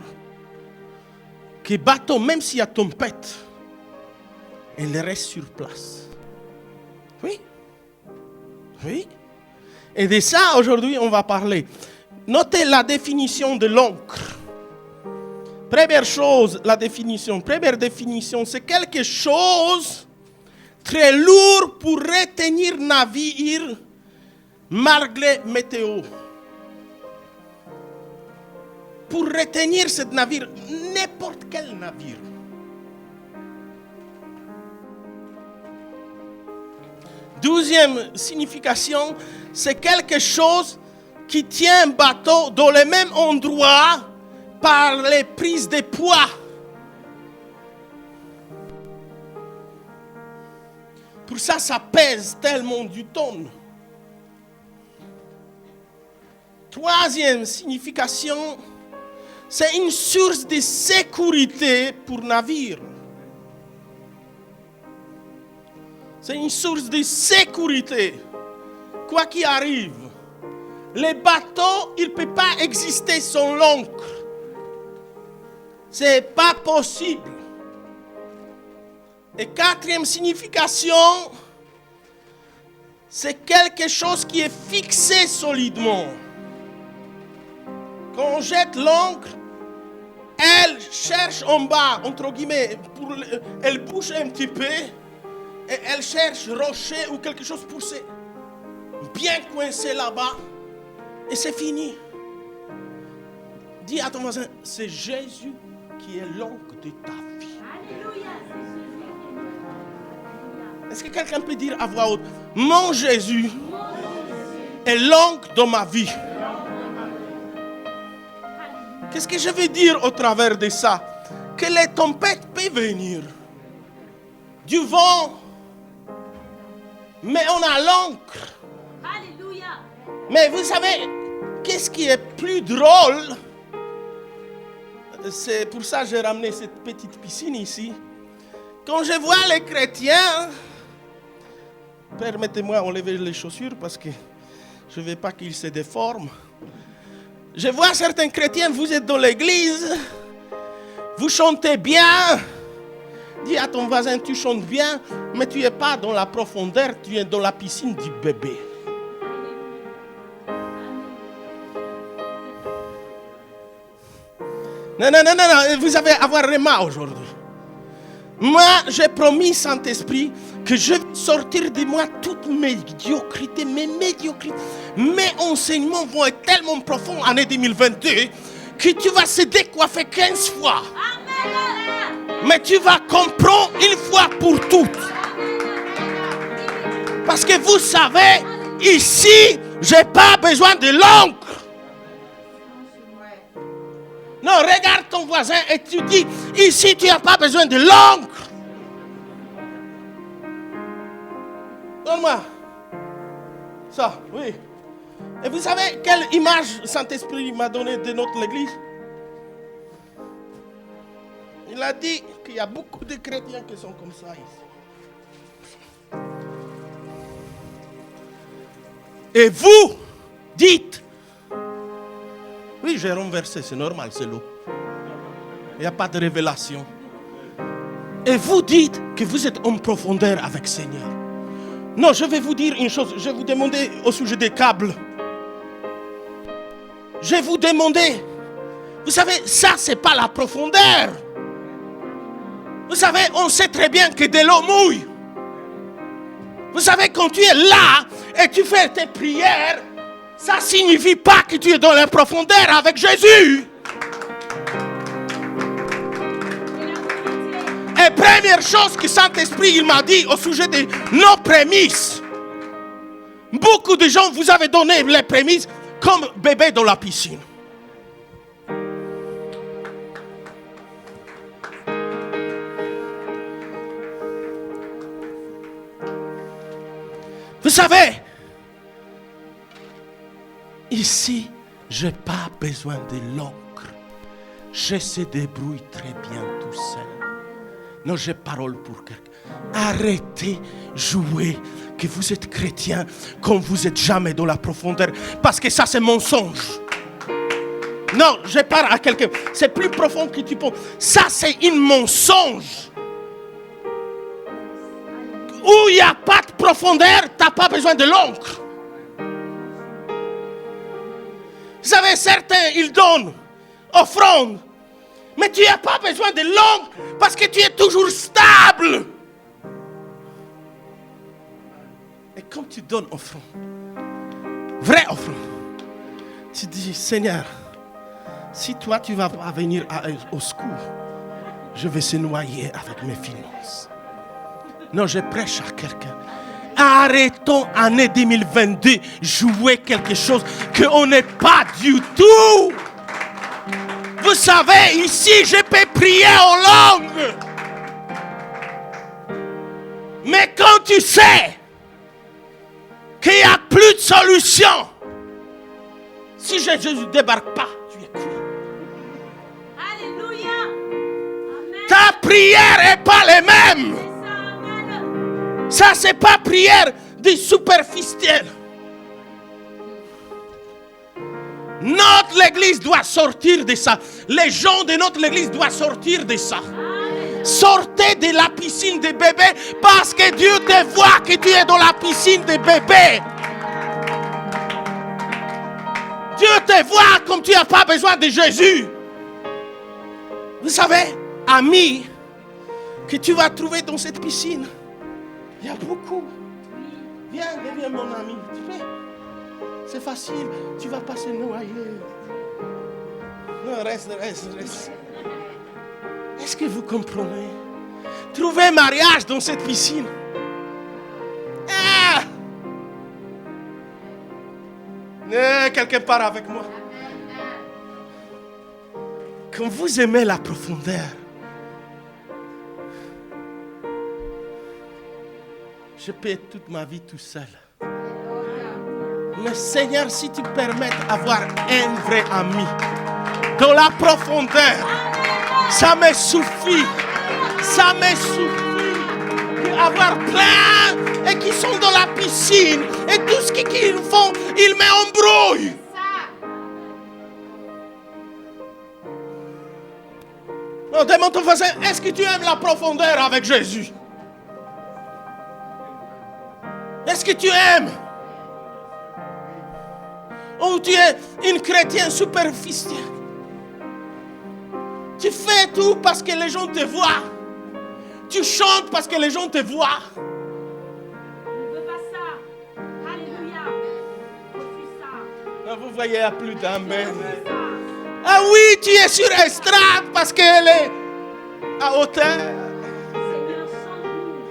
que le bateau, même s'il y a tempête, il reste sur place. Oui. Oui. Et de ça, aujourd'hui, on va parler. Notez la définition de l'encre. Première chose, la définition. Première définition, c'est quelque chose très lourd pour retenir navire malgré météo. Pour retenir ce navire, n'importe quel navire. Deuxième signification, c'est quelque chose qui tient un bateau dans le même endroit par les prises de poids. Pour ça, ça pèse tellement du tonne. Troisième signification, c'est une source de sécurité pour navire. C'est une source de sécurité. Quoi qu'il arrive, les bateaux, ils ne peuvent pas exister sans l'encre. Ce n'est pas possible. Et quatrième signification, c'est quelque chose qui est fixé solidement. Quand on jette l'encre, elle cherche en bas, entre guillemets, elle bouge un petit peu et elle cherche rocher ou quelque chose pour se bien coincer là-bas et c'est fini. Dis à ton voisin, c'est Jésus qui est l'encre de ta vie. Est-ce que quelqu'un peut dire à voix haute, mon Jésus est l'encre de ma vie? Qu'est-ce que je veux dire au travers de ça? Que les tempêtes peuvent venir, du vent, mais on a l'encre. Alléluia. Mais vous savez, qu'est-ce qui est plus drôle? C'est pour ça que j'ai ramené cette petite piscine ici. Quand je vois les chrétiens, permettez-moi d'enlever les chaussures parce que je ne veux pas qu'ils se déforment. Je vois certains chrétiens, vous êtes dans l'église, vous chantez bien. Dis à ton voisin, tu chantes bien, mais tu n'es pas dans la profondeur, tu es dans la piscine du bébé. Non, vous allez avoir Réma aujourd'hui. Moi, j'ai promis Saint-Esprit que je vais sortir de moi toute médiocrité, mes enseignements vont être tellement profonds en année 2022 que tu vas se décoiffer 15 fois. Amen. Mais tu vas comprendre une fois pour toutes. Parce que vous savez, ici, je n'ai pas besoin de l'encre. Non, regarde ton voisin et tu dis, ici tu n'as pas besoin de l'encre. Donne-moi. Ça, oui. Et vous savez quelle image Saint-Esprit m'a donné de notre église? Il a dit qu'il y a beaucoup de chrétiens qui sont comme ça ici. Et vous dites, oui, j'ai renversé, c'est normal, c'est l'eau. Il n'y a pas de révélation. Et vous dites que vous êtes en profondeur avec le Seigneur. Non, je vais vous dire une chose. Je vais vous demander au sujet des câbles. Je vais vous demander. Vous savez, ça, ce n'est pas la profondeur. Vous savez, on sait très bien que de l'eau mouille. Vous savez, quand tu es là et tu fais tes prières, ça ne signifie pas que tu es dans la profondeur avec Jésus. Et première chose que Saint-Esprit il m'a dit au sujet de nos prémices. Beaucoup de gens vous avez donné les prémices comme bébé dans la piscine. Vous savez, ici, je n'ai pas besoin de l'encre. Je se débrouille très bien tout seul. Non, j'ai parole pour quelqu'un. Arrêtez de jouer que vous êtes chrétien quand vous n'êtes jamais dans la profondeur. Parce que ça, c'est mensonge. Non, je parle à quelqu'un. C'est plus profond que tu penses. Ça, c'est un mensonge. Où il n'y a pas de profondeur, tu n'as pas besoin de l'encre. Vous savez, certains, ils donnent offrande. Mais tu n'as pas besoin de l'encre parce que tu es toujours stable. Et quand tu donnes offrande, vraie offrande, tu dis, Seigneur, si toi tu vas pas venir au secours, je vais se noyer avec mes finances. Non, je prêche à quelqu'un. Arrêtons année 2022 jouer quelque chose qu'on n'est pas du tout. Vous savez, ici, je peux prier en langue. Mais quand tu sais qu'il n'y a plus de solution, si Jésus ne débarque pas, tu es cuit. Alléluia. Amen. Ta prière n'est pas la même. Ça, c'est pas prière de superficiel. Notre église doit sortir de ça. Les gens de notre église doivent sortir de ça. Sortez de la piscine des bébés parce que Dieu te voit que tu es dans la piscine des bébés. Dieu te voit comme tu n'as pas besoin de Jésus. Vous savez, amis, que tu vas trouver dans cette piscine, il y a beaucoup. Viens, deviens mon ami. Tu fais. C'est facile, tu vas pas se noyer. Non, reste. Est-ce que vous comprenez? Trouvez mariage dans cette piscine. Quelqu'un part avec moi. Quand vous aimez la profondeur, je peux être toute ma vie tout seul. Mais Seigneur, si tu permets d'avoir un vrai ami dans la profondeur, ça me suffit. Ça me suffit d'avoir plein et qui sont dans la piscine et tout ce qu'ils font, ils m'embrouillent. Non, demande ton voisin, est-ce que tu aimes la profondeur avec Jésus? Est-ce que tu aimes? Ou tu es une chrétienne superficielle? Tu fais tout parce que les gens te voient. Tu chantes parce que les gens te voient. Ne veux pas ça. Alléluia. Refuse ça. Non, vous voyez, il n'y a plus d'amen. Ah oui, tu es sur estrade parce qu'elle est à hauteur. Seigneur, change-nous.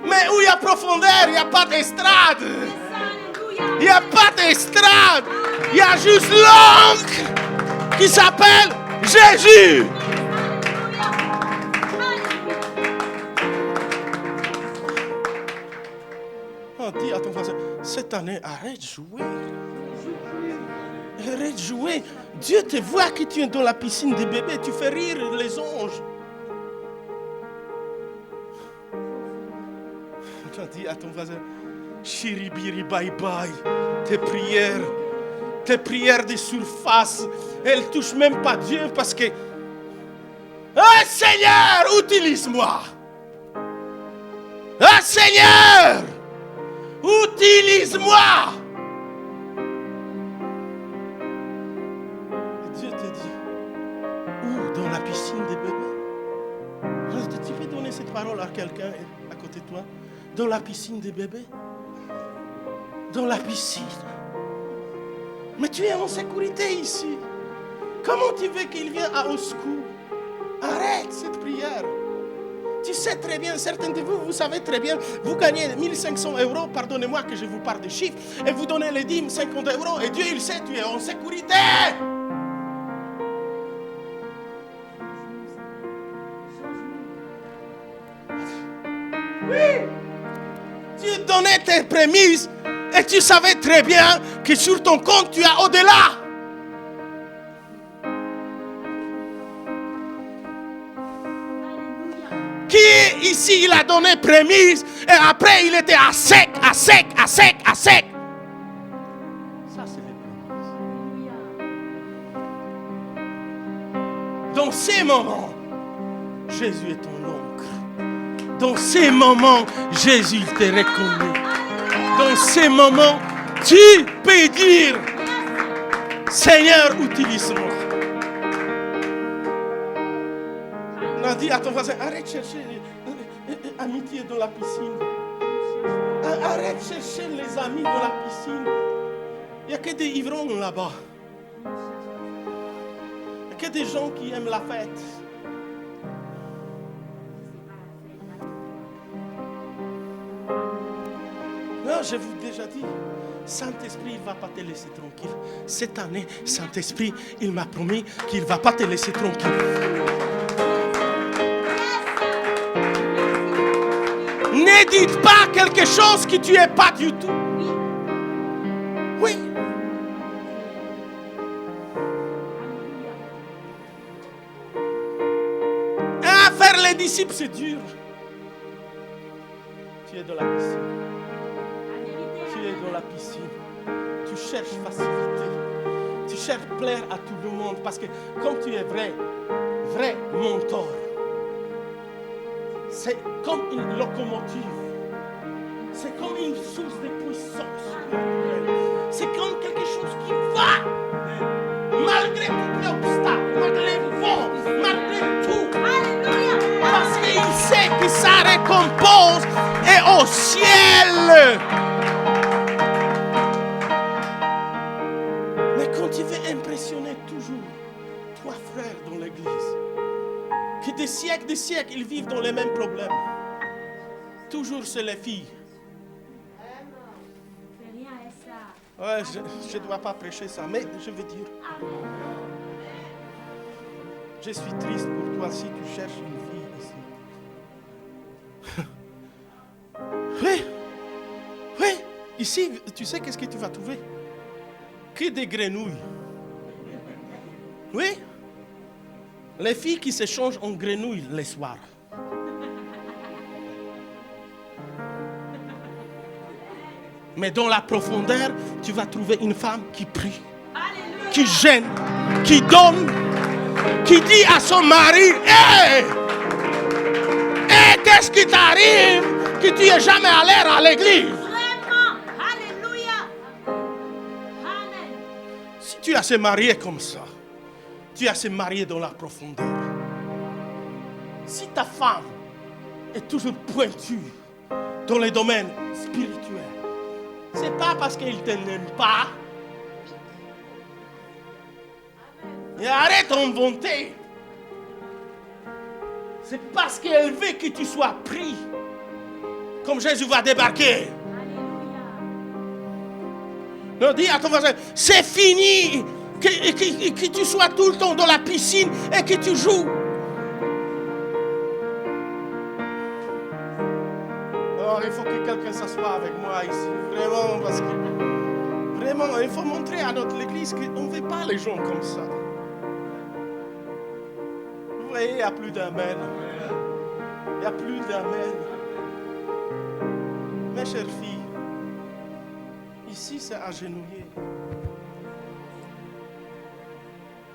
Mais où il y a profondeur, il n'y a pas d'estrade. Alléluia. Il n'y a pas d'estrade. Il y a juste l'oncle qui s'appelle Jésus. Oh, dis à ton voisin, cette année, arrête de jouer. Arrête de jouer. Dieu te voit que tu es dans la piscine des bébés. Tu fais rire les anges. Dis à ton voisin, chiribiri bye bye. Tes prières de surface, elles ne touchent même pas Dieu parce que... Ah Seigneur, utilise-moi. Ah Seigneur, utilise-moi. Dieu te dit, où dans la piscine des bébés? Tu peux donner cette parole à quelqu'un à côté de toi? Dans la piscine des bébés? Dans la piscine? Mais tu es en sécurité ici. Comment tu veux qu'il vienne au secours? Arrête cette prière. Tu sais très bien, certains de vous, vous savez très bien, vous gagnez 1500 €, pardonnez-moi que je vous parle de chiffres, et vous donnez les dîmes 50 €, et Dieu il sait, tu es en sécurité. Oui. Tu donnais tes prémices, et tu savais très bien que sur ton compte, tu as au-delà. Qui ici, il a donné prémisse et après il était à sec. Ça, c'est les prémices. Dans ces moments, Jésus est ton oncle. Dans ces moments, Jésus te reconnaît. Dans ces moments, tu peux dire, Seigneur, utilise-moi. On a dit à ton voisin, arrête de chercher amitié dans la piscine. Arrête de chercher les amis dans la piscine. Il n'y a que des ivrognes là-bas. Il n'y a que des gens qui aiment la fête. Non, je vous ai déjà dit, Saint-Esprit, il ne va pas te laisser tranquille. Cette année, Saint-Esprit, il m'a promis qu'il ne va pas te laisser tranquille. Ne dites pas quelque chose que tu n'es pas du tout. Oui. Faire les disciples, c'est dur. Tu es dans la piscine. Tu es dans la piscine. Tu cherches facilité. Tu cherches plaire à tout le monde. Parce que comme tu es vrai mentor, c'est comme une locomotive. C'est comme une source de puissance. C'est comme quelque chose qui va. Malgré tous les obstacles, malgré les vents, malgré tout. Parce qu'il sait que sa récompense est au ciel. Mais quand tu veux impressionner toujours trois frères dans l'église, que des siècles, ils vivent dans les mêmes problèmes. Toujours c'est les filles. Ouais, je ne dois pas prêcher ça, mais je veux dire. Je suis triste pour toi si tu cherches une fille ici. Oui, oui. Ici, tu sais qu'est-ce que tu vas trouver? Que des grenouilles. Oui. Les filles qui se changent en grenouilles les soirs. Mais dans la profondeur, tu vas trouver une femme qui prie, qui gêne, qui donne, qui dit à son mari, hey, qu'est-ce qui t'arrive que tu n'es jamais allé à l'église? Vraiment. Alléluia. Amen. Si tu as se marier comme ça, tu as se marier dans la profondeur. Si ta femme est toujours pointue dans les domaines spirituels, c'est pas parce qu'elle ne t'aime pas. Et arrête d'inventer. C'est parce qu'elle veut que tu sois pris. Comme Jésus va débarquer. Non, dis à ton voisin, c'est fini. Que tu sois tout le temps dans la piscine et que tu joues. Alors, il faut que quelqu'un s'assoie avec moi ici. Vraiment, parce que vraiment, il faut montrer à notre église qu'on ne veut pas les gens comme ça. Vous voyez, il n'y a plus d'amen. Il n'y a plus d'amen. Mes chères filles, ici c'est agenouillé.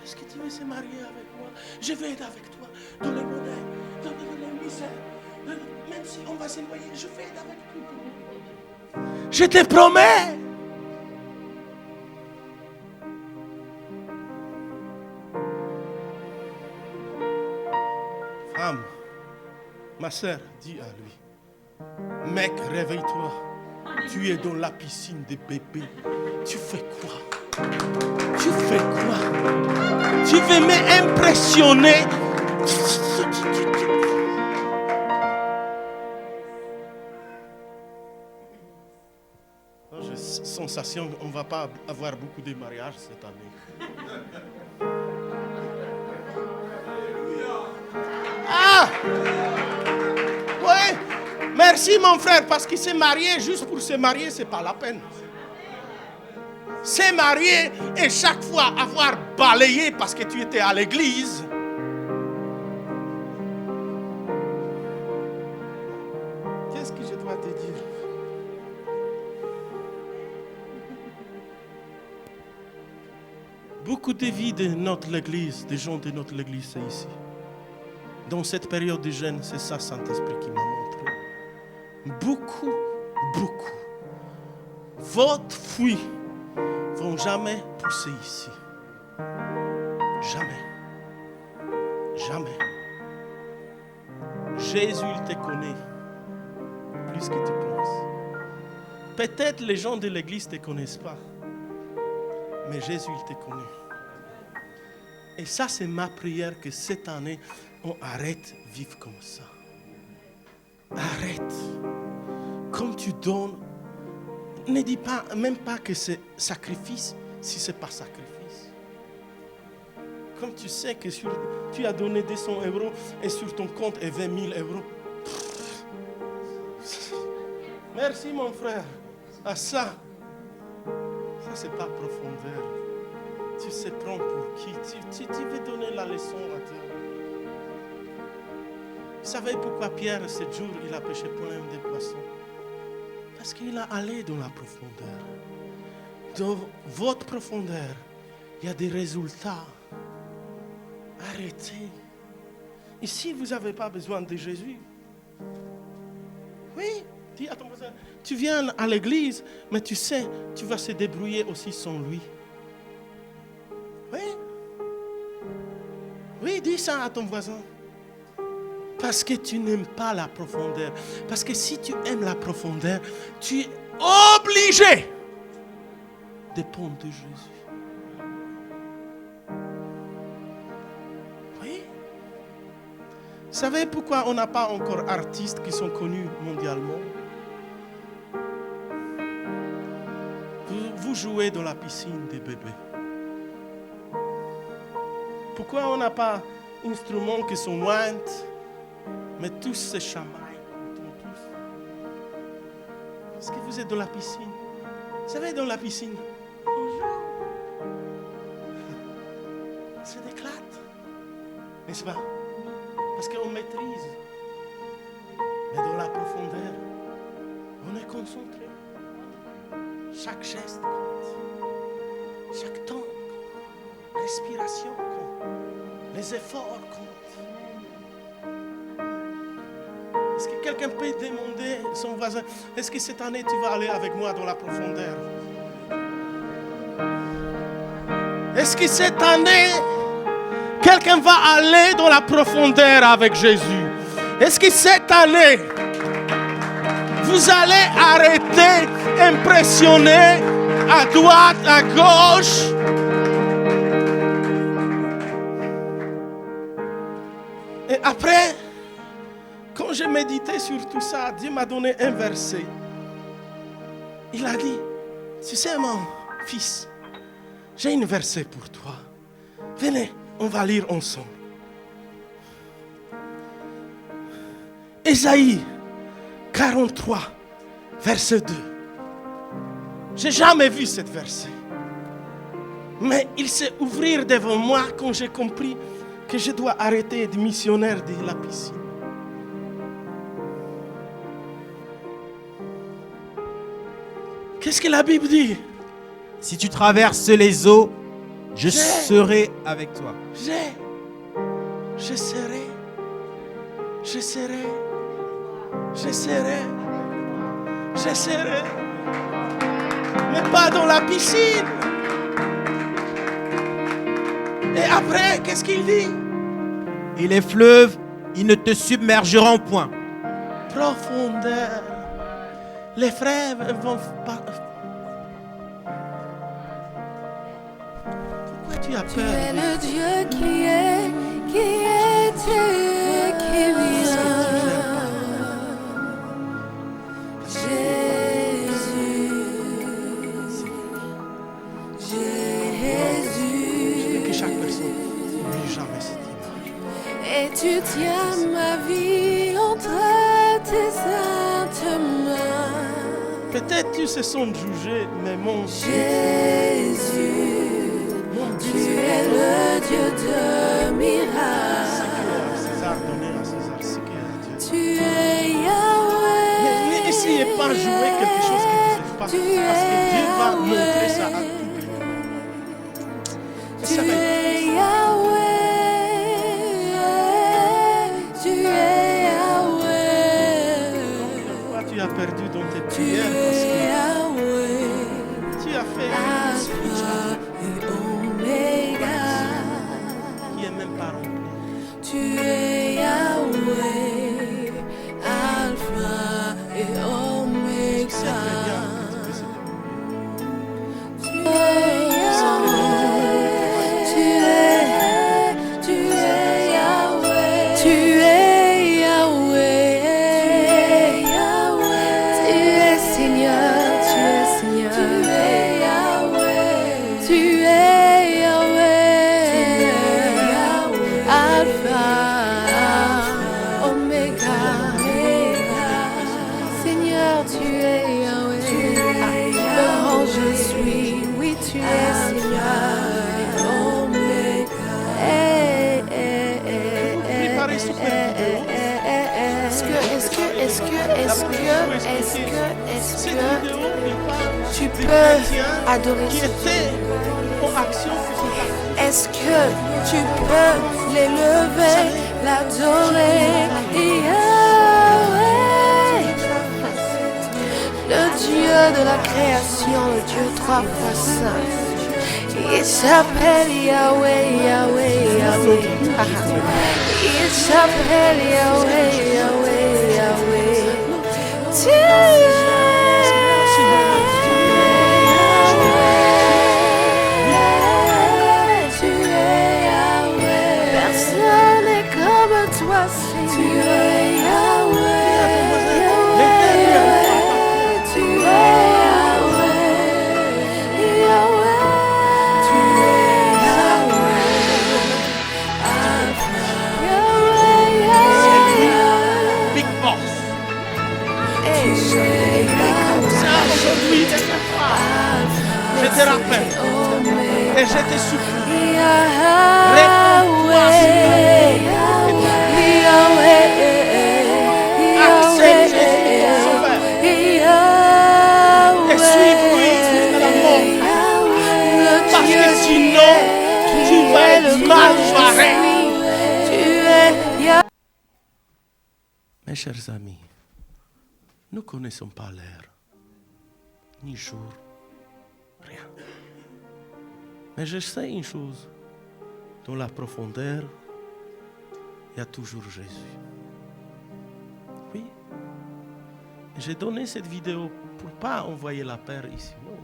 Est-ce que tu veux se marier avec moi? Je vais être avec toi dans les bonheurs, dans les misères. Même si on va se noyer, je vais être avec toi. Je te promets. Femme, ma sœur, dis à lui, mec, réveille-toi. Tu es dans la piscine des bébés. Tu fais quoi? Tu fais quoi? Tu veux m'impressionner? J'ai sensation qu'on ne va pas avoir beaucoup de mariages cette année. Ah! Oui! Merci mon frère, parce qu'il s'est marié juste pour se marier, c'est pas la peine. Se marier et chaque fois avoir balayé parce que tu étais à l'église. Qu'est-ce que je dois te dire? Beaucoup de vies de notre église, des gens de notre église, c'est ici. Dans cette période de jeûne, c'est ça Saint-Esprit qui m'a montré. Beaucoup. Votre fruit ne vont jamais pousser ici. Jamais. Jésus, il te connaît plus que tu penses. Peut-être les gens de l'église ne te connaissent pas, mais Jésus, il te connaît. Et ça, c'est ma prière, que cette année, on arrête de vivre comme ça. Arrête. Comme tu donnes, ne dis pas, même pas que c'est sacrifice, si ce n'est pas sacrifice. Comme tu sais que tu as donné 200 € et sur ton compte est 20 000 €. Merci mon frère. À ça c'est pas profondeur. Tu sais prendre pour qui? Tu veux donner la leçon à Dieu. Vous savez pourquoi Pierre, ce jour, il a pêché plein de poissons? Parce qu'il a allé dans la profondeur. Dans votre profondeur, il y a des résultats. Arrêtez. Ici, vous n'avez pas besoin de Jésus. Oui, Dis à ton voisin, tu viens à l'église, mais tu sais, tu vas se débrouiller aussi sans lui. Oui. Oui, dis ça à ton voisin. Parce que tu n'aimes pas la profondeur. Parce que si tu aimes la profondeur, tu es obligé de dépendre de Jésus. Oui. Vous savez pourquoi on n'a pas encore d'artistes qui sont connus mondialement? Vous jouez dans la piscine des bébés. Pourquoi on n'a pas d'instruments qui sont loin, mais tous se chamaillent? Parce que vous êtes dans la piscine. Vous savez, dans la piscine, on joue. Ça éclate. N'est-ce pas? Parce qu'on maîtrise. Mais dans la profondeur, on est concentré. Chaque geste compte. Chaque temps compte. Respiration compte. Les efforts comptent. Est-ce que quelqu'un peut demander à son voisin, est-ce que cette année tu vas aller avec moi dans la profondeur? Est-ce que cette année, quelqu'un va aller dans la profondeur avec Jésus? Est-ce que cette année, vous allez arrêter, impressionner à droite, à gauche? Et après, quand j'ai médité sur tout ça, Dieu m'a donné un verset. Il a dit, tu sais mon fils, j'ai un verset pour toi. Venez, on va lire ensemble. Ésaïe 43, verset 2. J'ai jamais vu ce verset. Mais il s'est ouvert devant moi quand j'ai compris que je dois arrêter d'être missionnaire de la piscine. Qu'est-ce que la Bible dit? Si tu traverses les eaux, je serai avec toi. Je serai. Mais pas dans la piscine. Et après, qu'est-ce qu'il dit? Et les fleuves, ils ne te submergeront point. Profondeur. Les frères vont pas. Pourquoi tu as peur? Tu es le Dieu qui était, qui vient. Jésus. Je veux que chaque personne n'oublie jamais cette image. Et tu tiens ma vie entre tes saintes mains. Peut-être tu se sens jugé, mais mon Dieu. Jésus, tu es le Dieu de miracles. César, donner à César ce qu'il a à Dieu. Tu es Yahweh. N'essayez pas de jouer quelque chose qui ne vous est pas. Parce que Dieu va montrer ça à public. Tu es Yahweh. Tu es Yahweh. Pourquoi tu as perdu dans tes prières? Parce que tu as fait un switch qui n'est même pas rempli. Tu es Yahweh, Alpha et Omega. C'est très bien que tu fais cette Tu es Yahweh, tu es Yahweh, tu es Yahweh, tu es Seigneur, tu es Seigneur, tu es Yahweh, tu es Yahweh, Alpha, Omega, Seigneur, tu es Yahweh, le grand je suis, oui tu es Seigneur, Omega. Préparez sur cette vidéo tu des peux chrétiens adorer qui ce étaient en action pour ce Est-ce que tu peux l'élever, l'adorer, Yahweh? de la création, le Dieu trois fois saint. Il s'appelle Yahweh, Yahweh, Yahweh. Il s'appelle Yahweh, Yahweh, Yahweh. Tu es Yahweh. Personne n'est comme toi, Seigneur. Tu es Yahweh. Tu es Yahweh. Yahweh. Tu es Yahweh. Yahweh. Big boss. Ça, aujourd'hui, je te rappelle et je te supplie. Réponds-toi, accepte Jésus ton sauveur et suis-lui jusqu'à la mort. Parce que sinon, tu vas être mal barré. Mes chers amis, nous ne connaissons pas l'heure, ni jour, rien. Mais je sais une chose, dans la profondeur, il y a toujours Jésus. Oui. J'ai donné cette vidéo pour ne pas envoyer la peur ici, non,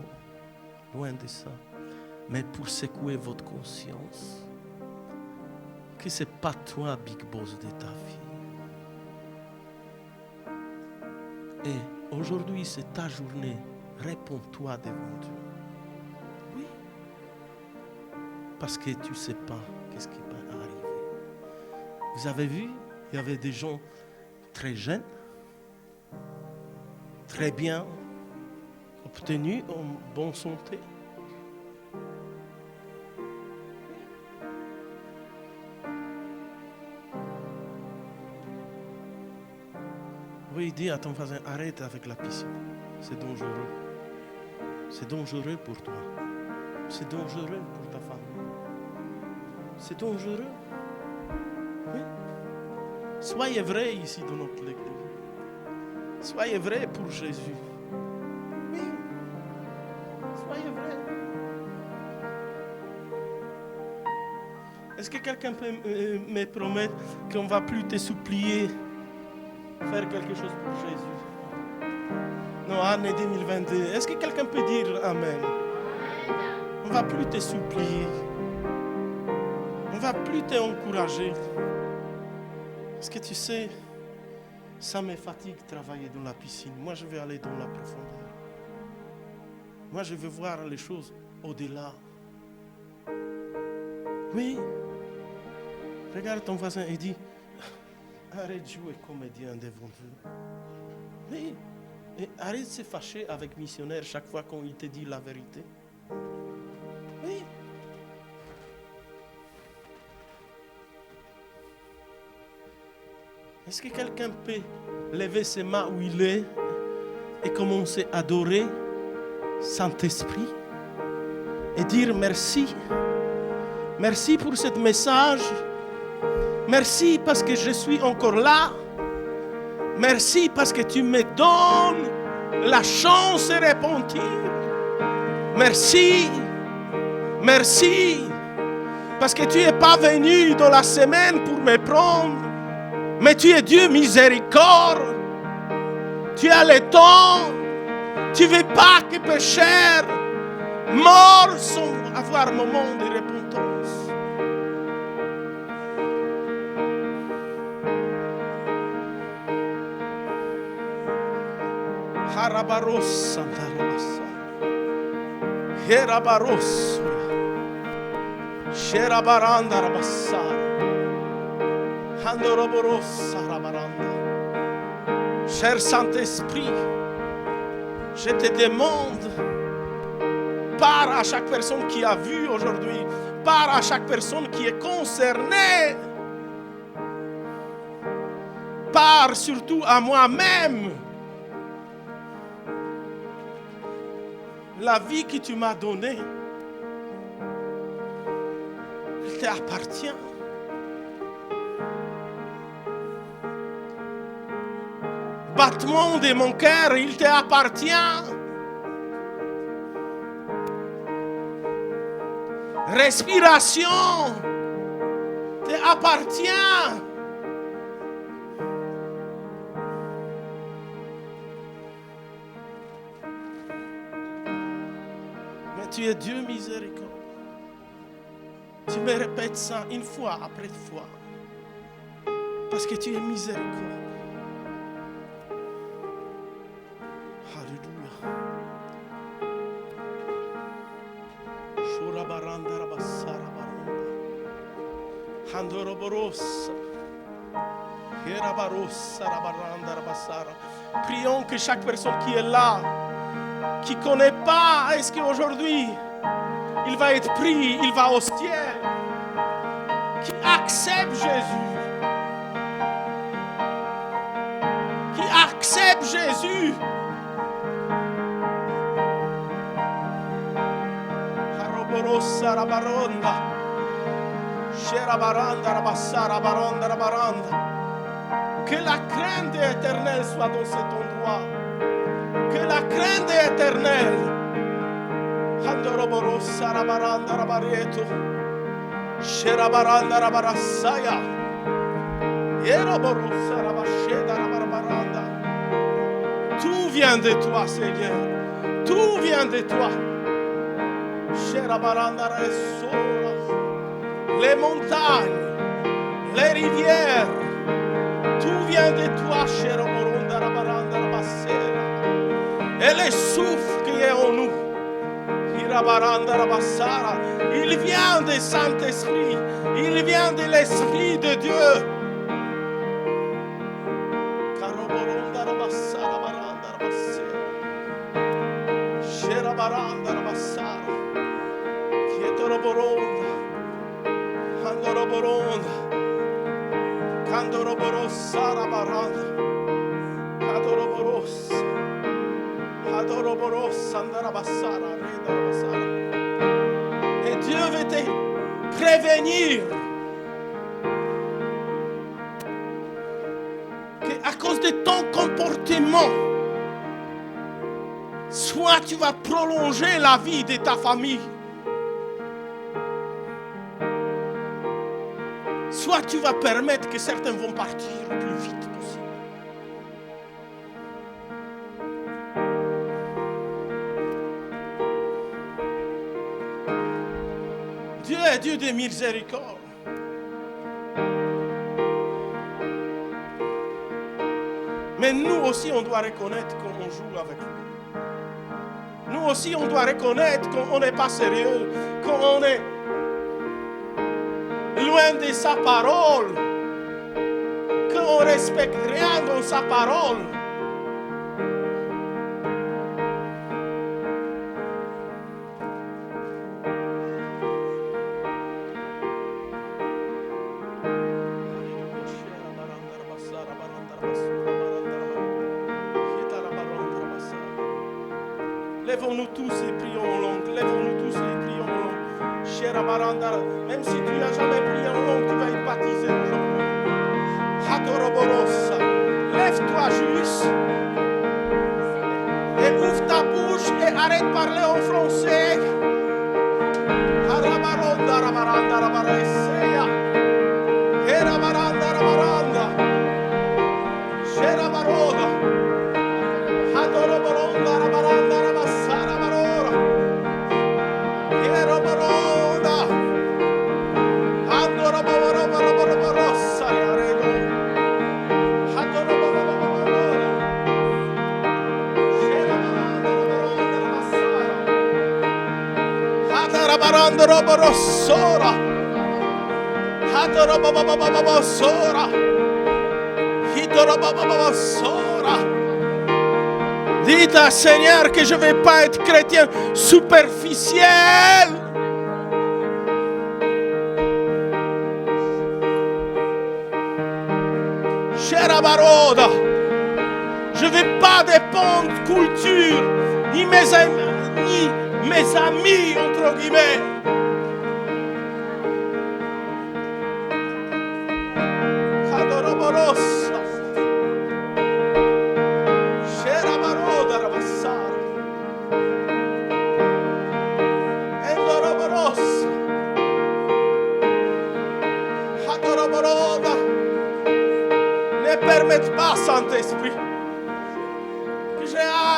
loin de ça, mais pour secouer votre conscience, que ce n'est pas toi, Big Boss de ta vie. Et aujourd'hui, c'est ta journée. Réponds-toi devant Dieu. Oui. Parce que tu ne sais pas qu'est-ce qui va arriver. Vous avez vu, il y avait des gens très jeunes, très bien obtenus, en bonne santé. Oui, dis à ton voisin, arrête avec la piscine. C'est dangereux. C'est dangereux pour toi. C'est dangereux pour ta famille. C'est dangereux. Oui. Soyez vrai ici dans notre église. Soyez vrai pour Jésus. Oui. Soyez vrai. Est-ce que quelqu'un peut me promettre qu'on ne va plus te supplier faire quelque chose pour Jésus? Non, année 2022. Est-ce que quelqu'un peut dire Amen? On ne va plus te supplier. On ne va plus t'encourager. Parce que tu sais, ça me fatigue de travailler dans la piscine. Moi, je veux aller dans la profondeur. Moi, je veux voir les choses au-delà. Oui. Regarde ton voisin et dis, arrête de jouer comédien devant Dieu. Oui. Et arrête de se fâcher avec missionnaire chaque fois qu'on te dit la vérité. Oui. Est-ce que quelqu'un peut lever ses mains où il est et commencer à adorer Saint-Esprit et dire merci. Merci pour ce message. Merci parce que je suis encore là. Merci parce que tu me donnes la chance de repentir. Merci. Merci. Parce que tu n'es pas venu dans la semaine pour me prendre. Mais tu es Dieu miséricorde. Tu as le temps. Tu ne veux pas que pécheur mort sans avoir un moment de repentance. Harabaros santarabasa. Herabaros. Sherabaranda rabasa. Handoroboros sarabaranda. Cher Saint-Esprit, je te demande, parle à chaque personne qui a vu aujourd'hui, parle à chaque personne qui est concernée, parle surtout à moi-même. La vie que tu m'as donnée, elle t'appartient. Battement de mon cœur, il t'appartient. respiration te appartient. Mais tu es Dieu miséricorde. Tu me répètes ça une fois après fois. Parce que tu es miséricorde. Alléluia. Shurabaranda rabassara baranda. Handoroborossa. Herabarossa rabaranda rabassara. Prions que chaque personne qui est là, qui ne connaît pas, est-ce qu'aujourd'hui il va être pris, il va au ciel, qui accepte Jésus, qui accepte Jésus. Haroborossa rabaronda, sherabaranda rabassara baronda rabaranda. Que la crainte éternelle soit dans cet endroit. Que la crainte éternelle. Handoroborossa rabaranda rabarieto. Sherabaranda rabarassaya. Yeroborossa rabasheda rabarbaranda. Tout vient de toi, Seigneur. Tout vient de toi. Sherabaranda resora. Les montagnes, les rivières. Tout vient de toi, cher Moronda Rabaranda Rabassera. Et le souffle qui est en nous, Irabaranda Rabassara, il vient du Saint-Esprit, il vient de l'Esprit de Dieu. Caroboronda Rabassara, Baranda Rabassera. Sherabaranda Rabassara. Kietoroboronda. Handoroboronda. Candoroborossa rabaranda, Cadoroborossa, Adoroborossa, Andarabassara, Redarabassara. Et Dieu veut te prévenir qu'à cause de ton comportement, soit tu vas prolonger la vie de ta famille, soit tu vas permettre que certains vont partir le plus vite possible. Dieu est Dieu de miséricorde. Mais nous aussi, on doit reconnaître qu'on joue avec lui. Nous aussi, on doit reconnaître qu'on n'est pas sérieux, qu'on est loin de sa parole, qu'on ne respecte rien dans sa parole. Lèvons-nous tous et prions en langue. Lèvons-nous tous et prions en langue. Chère Abaranda, même si tu n'as jamais prié en langue, tu vas être baptisé aujourd'hui. Hatoroborossa. Lève-toi juste. Et ouvre ta bouche et arrête de parler en français. Harabaronda, rabaranda, rabaresseya. Herabaranda, rabaranda. Chère Abaroda. Hadoroboronda, rabaranda, rabassara, barora. Hieroboronda. Hadoroboroboroboroborossa, yaredo. Hadoroboroboroboroborosa. Sherabaranda, rabaranda, rabassara. Hadarabaranda, roborossora. Hadorobobobobobosora. Hidorobobobosora. Dites à Seigneur que je ne vais pas être chrétien superficiel. Chère Abaroda, je ne vais pas dépendre de culture, ni mes amis, entre guillemets. Adoroborosa.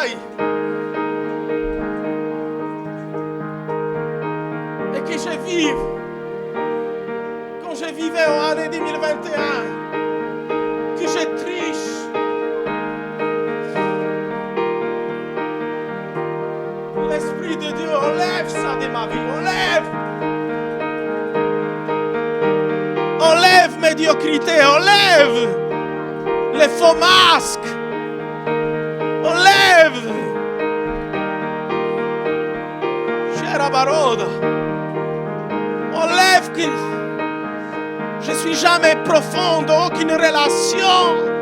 travaille. Et que je vive comme je vivais en année 2021. Que je triche. L'Esprit de Dieu, enlève ça de ma vie. Enlève médiocrité. Enlève les faux masques. Enlève. Chère Baroda. Enlève que je ne suis jamais profond dans aucune relation.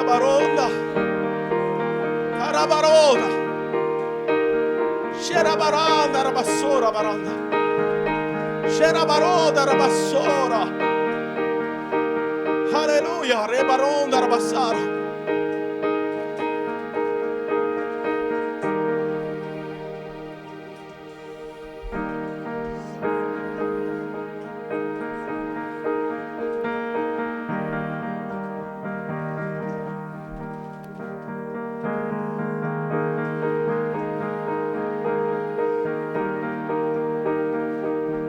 Baronda, Carabaroda, Sherabaranda, Rabassora, Baranda, Sherabaroda, Rabassora, Alleluia, Rebaronda, Rabassara.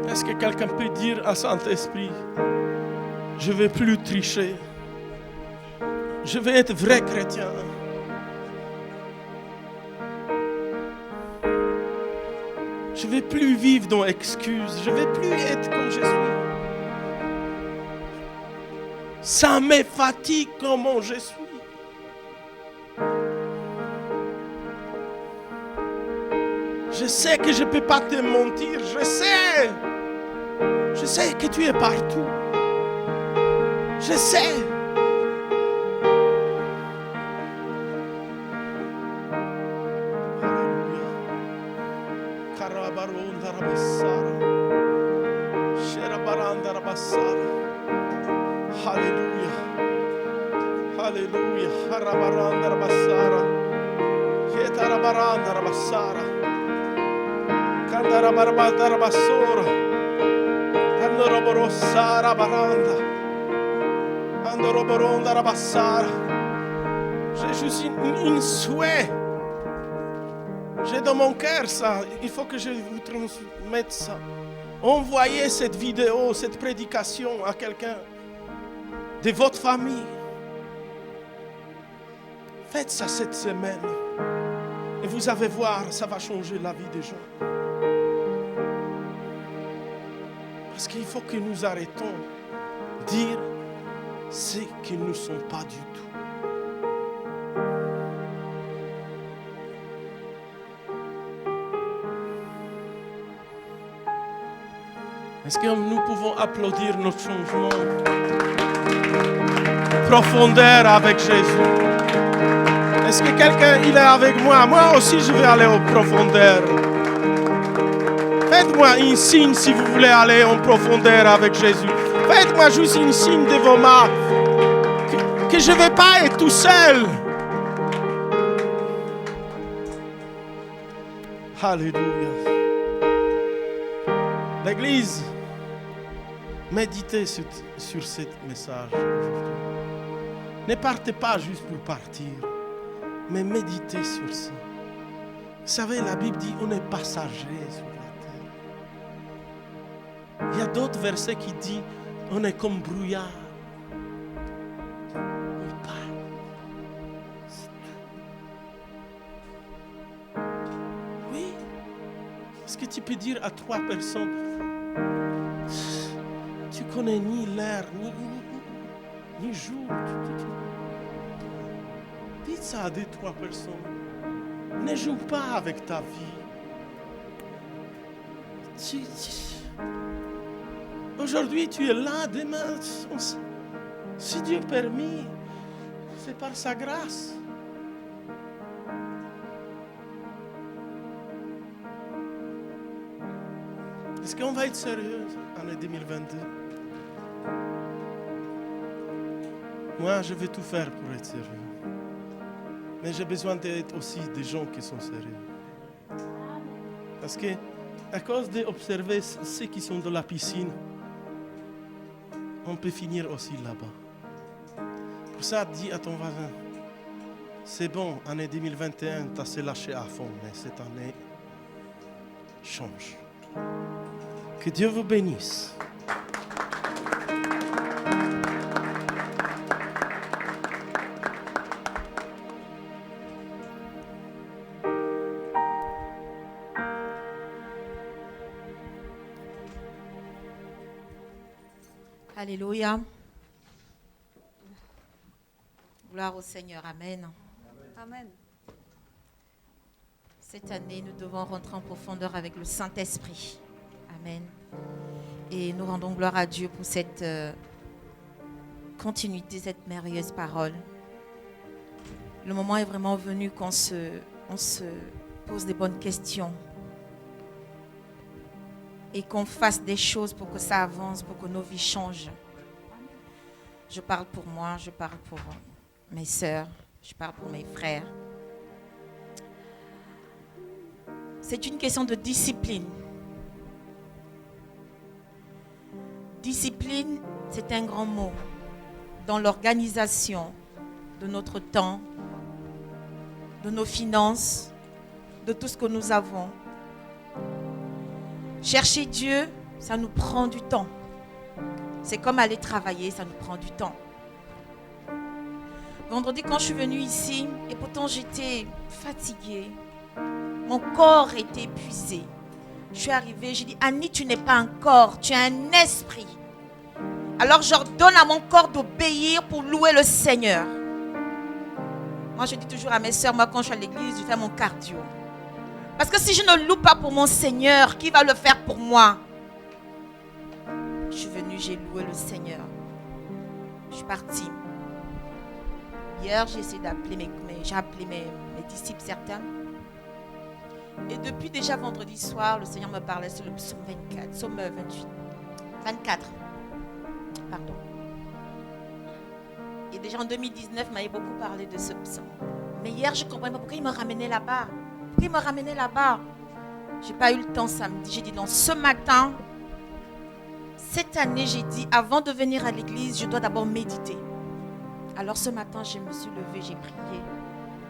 Est-ce que quelqu'un peut dire à Saint-Esprit, je ne vais plus tricher, je vais être vrai chrétien. Je ne vais plus vivre dans excuses, je ne vais plus être comme je suis. Ça me fatigue comment je suis. Je sais que je ne peux pas te mentir, je sais. Je sais que tu es partout. Je sais. Alléluia. Karabaronda rabassara. Sherabaranda rabassara. Alléluia. Alléluia. Karabaranda rabassara. Ketarabaranda rabassara. Kandarabarabanda rabassora. Andoroborossara baranda. Andoroboronda rabassara. J'ai juste une souhait. J'ai dans mon cœur ça. Il faut que je vous transmette ça. Envoyez cette vidéo, cette prédication à quelqu'un de votre famille. Faites ça cette semaine. Et vous allez voir, ça va changer la vie des gens. Parce qu'il faut que nous arrêtons de dire ce que nous ne sommes pas du tout. Est-ce que nous pouvons applaudir notre changement? Profondeur avec Jésus. Est-ce que quelqu'un il est avec moi? Moi aussi je vais aller en profondeur. Faites-moi un signe si vous voulez aller en profondeur avec Jésus. Faites-moi juste un signe de vos mains. Que je ne vais pas être tout seul. Alléluia. L'Église, méditez sur ce message aujourd'hui. Ne partez pas juste pour partir, mais méditez sur ça. Vous savez, la Bible dit on est passager sur la terre. Il y a d'autres versets qui disent on est comme brouillard. On parle. C'est tout. Oui. Est-ce que tu peux dire à 3 personnes, tu connais ni l'air, ni jour. Dites ça à 2-3 personnes. Ne joue pas avec ta vie. Aujourd'hui, tu es là, demain, si Dieu permet, c'est par sa grâce. Est-ce qu'on va être sérieux en année 2022? Moi, je vais tout faire pour être sérieux. Mais j'ai besoin d'être aussi des gens qui sont sérieux. Parce que, à cause d'observer ceux qui sont dans la piscine, on peut finir aussi là-bas. Pour ça, dis à ton voisin, c'est bon, année 2021, tu as se lâché à fond, mais cette année, change. Que Dieu vous bénisse. Alléluia. Gloire au Seigneur. Amen. Amen. Cette année, nous devons rentrer en profondeur avec le Saint-Esprit. Amen. Et nous rendons gloire à Dieu pour cette continuité, cette merveilleuse parole. Le moment est vraiment venu qu'on se pose des bonnes questions et qu'on fasse des choses pour que ça avance, pour que nos vies changent. Je parle pour moi, je parle pour mes sœurs, je parle pour mes frères. C'est une question de discipline. Discipline, c'est un grand mot dans l'organisation de notre temps, de nos finances, de tout ce que nous avons. Chercher Dieu, ça nous prend du temps. C'est comme aller travailler, ça nous prend du temps. Vendredi, quand je suis venue ici, et pourtant j'étais fatiguée, mon corps était épuisé. Je suis arrivée, j'ai dit, Annie, tu n'es pas un corps, tu es un esprit. Alors j'ordonne à mon corps d'obéir pour louer le Seigneur. Moi, je dis toujours à mes soeurs, moi quand je suis à l'église, je fais mon cardio. Parce que si je ne loue pas pour mon Seigneur, qui va le faire pour moi? Je suis venue, j'ai loué le Seigneur. Je suis partie. Hier, j'ai essayé d'appeler j'ai appelé mes disciples certains. Et depuis déjà vendredi soir, le Seigneur me parlait sur le psaume 24, psaume 24. Pardon. Et déjà en 2019, il m'avait beaucoup parlé de ce psaume. Mais hier, je ne comprenais pas pourquoi il me ramenait là-bas. Pourquoi il me ramenait là-bas? Je n'ai pas eu le temps samedi. J'ai dit non, ce matin, cette année, j'ai dit, avant de venir à l'église, je dois d'abord méditer. Alors ce matin, je me suis levée, j'ai prié.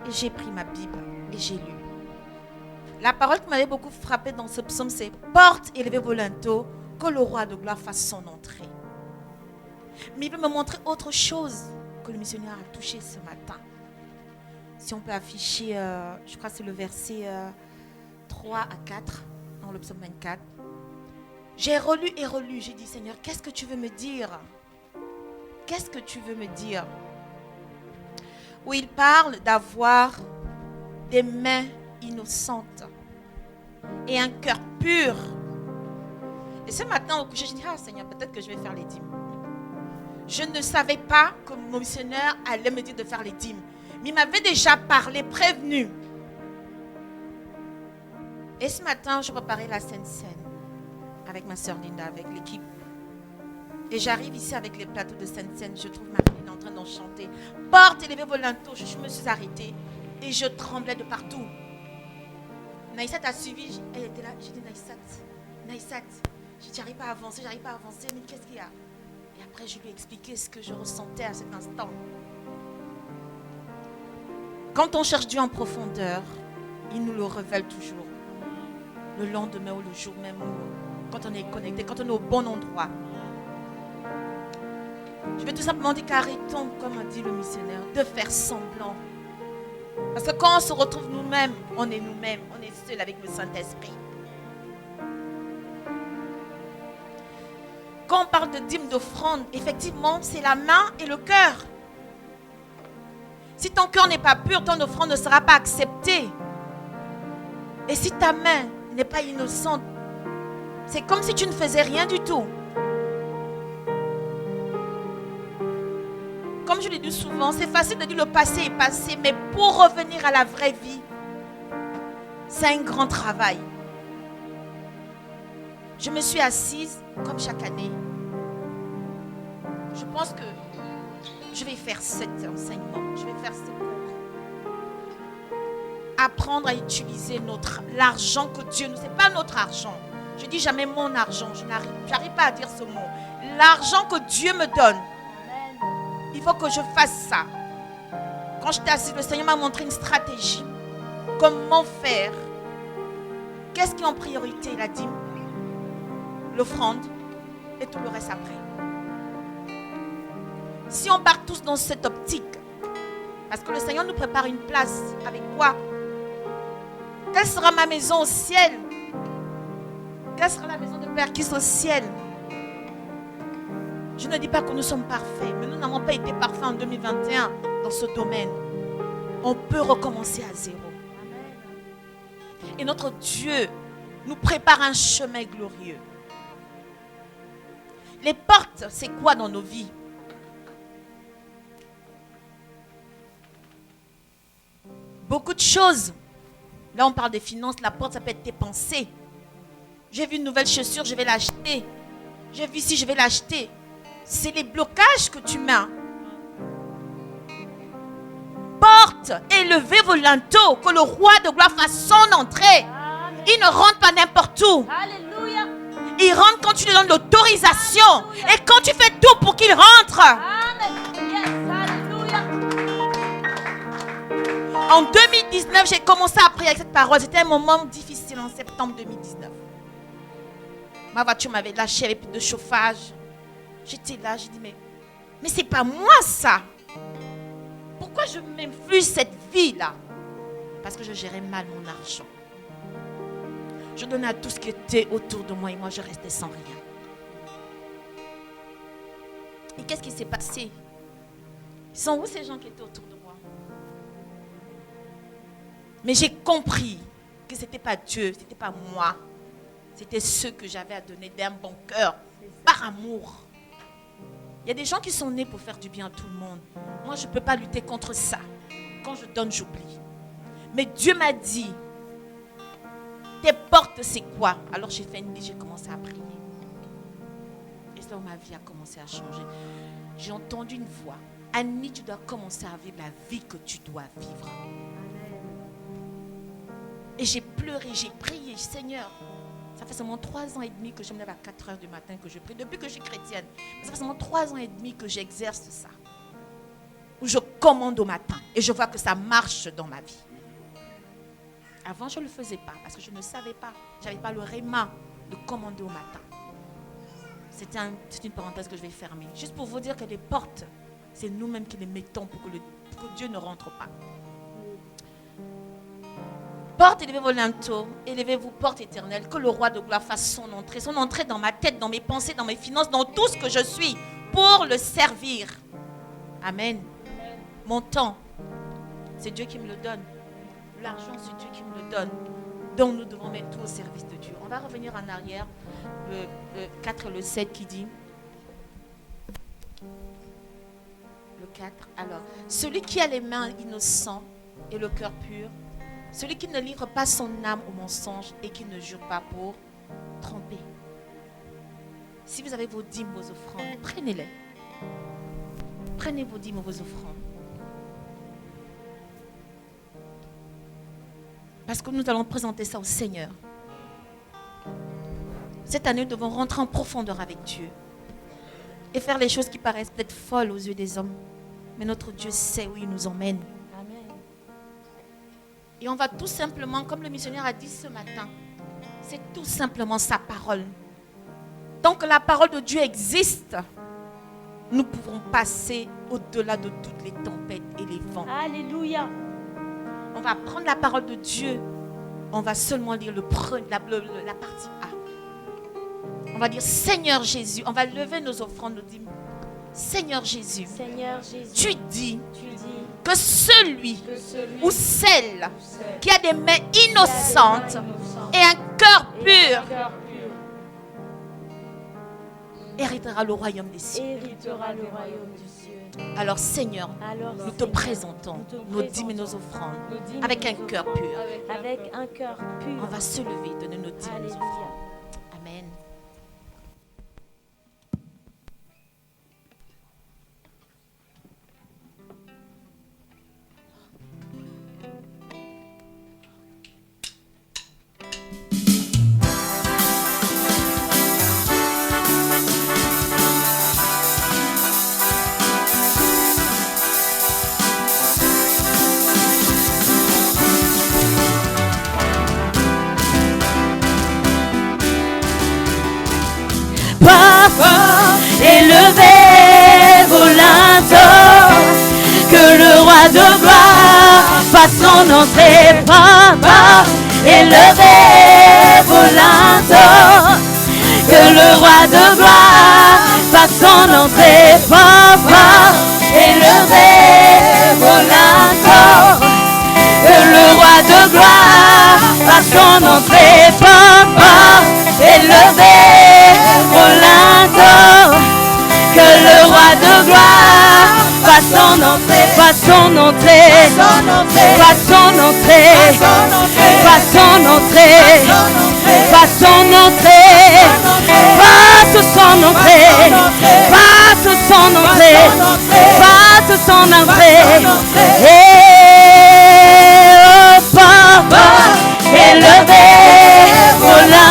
Et j'ai pris ma Bible et j'ai lu. La parole qui m'avait beaucoup frappée dans ce psaume, c'est « Porte élevée vos linteaux, que le roi de gloire fasse son entrée. » Mais il veut me montrer autre chose que le missionnaire a touché ce matin. Si on peut afficher, je crois que c'est le verset 3 à 4 dans le psaume 24. J'ai relu et relu, j'ai dit « Seigneur, qu'est-ce que tu veux me dire? Qu'est-ce que tu veux me dire ?» Où il parle d'avoir des mains innocentes et un cœur pur. Et ce matin, au coucher, je dis, ah Seigneur, peut-être que je vais faire les dîmes. Je ne savais pas que mon missionnaire allait me dire de faire les dîmes. Mais il m'avait déjà parlé, prévenu. Et ce matin, je préparais la Sainte Seine avec ma soeur Linda, avec l'équipe. Et j'arrive ici avec les plateaux de Sainte Seine. Je trouve Marine en train d'en chanter. Porte élevée vos linteaux. Je me suis arrêtée et je tremblais de partout. Naïsat a suivi, elle était là. J'ai dit Naïsat, j'arrive pas à avancer, mais qu'est-ce qu'il y a? Et après, je lui ai expliqué ce que je ressentais à cet instant. Quand on cherche Dieu en profondeur, il nous le révèle toujours. Le lendemain ou le jour même, quand on est connecté, quand on est au bon endroit. Je vais tout simplement dire qu'arrêtons, comme a dit le missionnaire, de faire semblant. Parce que quand on se retrouve nous-mêmes, on est seul avec le Saint-Esprit. Quand on parle de dîme, d'offrande, effectivement, c'est la main et le cœur. Si ton cœur n'est pas pur, ton offrande ne sera pas acceptée. Et si ta main n'est pas innocente, c'est comme si tu ne faisais rien du tout. Comme je le dis souvent, c'est facile de dire le passé est passé, mais pour revenir à la vraie vie, c'est un grand travail. Je me suis assise, comme chaque année. Je pense que je vais faire cet enseignement, je vais faire ce cours. Apprendre à utiliser l'argent que Dieu nous... Ce n'est pas notre argent. Je dis jamais mon argent, j'arrive pas à dire ce mot. l'argent que Dieu me donne, il faut que je fasse ça. Quand j'étais assise, le Seigneur m'a montré une stratégie. Comment faire? Qu'est-ce qui est en priorité? La dîme, l'offrande et tout le reste après. Si on part tous dans cette optique, parce que le Seigneur nous prépare une place, avec quoi? Quelle sera ma maison au ciel? Quelle sera la maison de Père qui est au ciel? Je ne dis pas que nous sommes parfaits, mais nous n'avons pas été parfaits en 2021 dans ce domaine. On peut recommencer à zéro. Et notre Dieu nous prépare un chemin glorieux. Les portes, c'est quoi dans nos vies? Beaucoup de choses. Là, on parle des finances. La porte, ça peut être tes pensées. J'ai vu une nouvelle chaussure, je vais l'acheter. J'ai vu ici, je vais l'acheter. C'est les blocages que tu mets. Porte, élevez vos linteaux, que le roi de gloire fasse son entrée. Il ne rentre pas n'importe où. Alléluia. Il rentre quand tu lui donnes l'autorisation. Et quand tu fais tout pour qu'il rentre. Amen. Yes, alléluia. En 2019, j'ai commencé à prier avec cette parole. C'était un moment difficile en septembre 2019. Ma voiture m'avait lâché, il n'y avait plus de chauffage. J'étais là, j'ai dit, mais c'est pas moi ça. Pourquoi je m'inflige cette vie-là? Parce que je gérais mal mon argent. Je donnais à tout ce qui était autour de moi et moi je restais sans rien. Et qu'est-ce qui s'est passé? Ils sont où ces gens qui étaient autour de moi? Mais j'ai compris que ce n'était pas Dieu, ce n'était pas moi. C'était ceux que j'avais à donner d'un bon cœur, par amour. Il y a des gens qui sont nés pour faire du bien à tout le monde. Moi, je ne peux pas lutter contre ça. Quand je donne, j'oublie. Mais Dieu m'a dit, tes portes, c'est quoi? Alors j'ai fait une liste, j'ai commencé à prier. Et c'est là où ma vie a commencé à changer. J'ai entendu une voix. Annie, tu dois commencer à vivre la vie que tu dois vivre. Et j'ai pleuré, j'ai prié, Seigneur. Ça fait seulement 3 ans et demi que je me lève à 4 heures du matin que je prie, depuis que je suis chrétienne. Ça fait seulement 3 ans et demi que j'exerce ça. Où je commande au matin et je vois que ça marche dans ma vie. Avant, je ne le faisais pas parce que je ne savais pas. Je n'avais pas le réma de commander au matin. C'est une parenthèse que je vais fermer. Juste pour vous dire que les portes, c'est nous-mêmes qui les mettons pour que Dieu ne rentre pas. Porte, élevez vos linteaux, élevez-vous, porte éternelle, que le roi de gloire fasse son entrée dans ma tête, dans mes pensées, dans mes finances, dans tout ce que je suis, pour le servir. Amen. Mon temps, c'est Dieu qui me le donne. L'argent, c'est Dieu qui me le donne. Donc nous devons mettre tout au service de Dieu. On va revenir en arrière, le 4 et le 7 qui dit. Le 4, alors, celui qui a les mains innocentes et le cœur pur, celui qui ne livre pas son âme au mensonge et qui ne jure pas pour tromper. Si vous avez vos dîmes, vos offrandes, prenez-les. Prenez vos dîmes, vos offrandes. Parce que nous allons présenter ça au Seigneur. Cette année, nous devons rentrer en profondeur avec Dieu. Et faire les choses qui paraissent peut-être folles aux yeux des hommes. Mais notre Dieu sait où il nous emmène. Et on va tout simplement, comme le missionnaire a dit ce matin, c'est tout simplement sa parole. Tant que la parole de Dieu existe, nous pouvons passer au-delà de toutes les tempêtes et les vents. Alléluia. On va prendre la parole de Dieu, on va seulement lire la partie A. On va dire Seigneur Jésus, on va lever nos offrandes, nous dire Seigneur Jésus, tu dis que celui ou celle qui a des mains innocentes et un cœur pur héritera le royaume des cieux. Alors Seigneur, nous te présentons nos dîmes et nos offrandes avec un cœur pur. On va se lever, donner nos dîmes et nos offrandes. Amen. fasse son entrée, papa, élevé, volant. Que le roi de gloire fasse son entrée, papa, élevé, volant. Que le roi de gloire fasse son entrée, papa, élevé, volant. Que le roi de gloire fasse son entrée, fasse son entrée, fasse son entrée, fasse son entrée, fasse son entrée, fasse son entrée, fasse son entrée, fasse son entrée. Et oh papa, élevé, volant.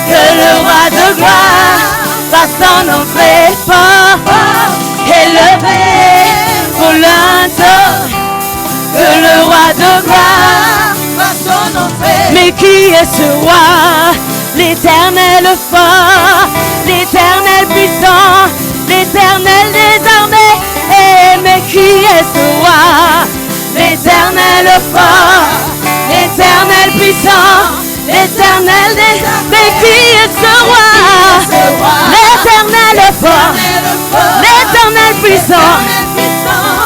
Que le roi de gloire fasse son entrée, papa, élevé, volant. Que le roi de gloire fasse son entrée. Mais qui est ce roi? L'Éternel fort, l'Éternel puissant, l'Éternel des armées. Mais qui est ce roi? L'Éternel fort, l'Éternel puissant, l'Éternel des armées. Mais qui est ce roi? L'Éternel fort, l'Éternel puissant,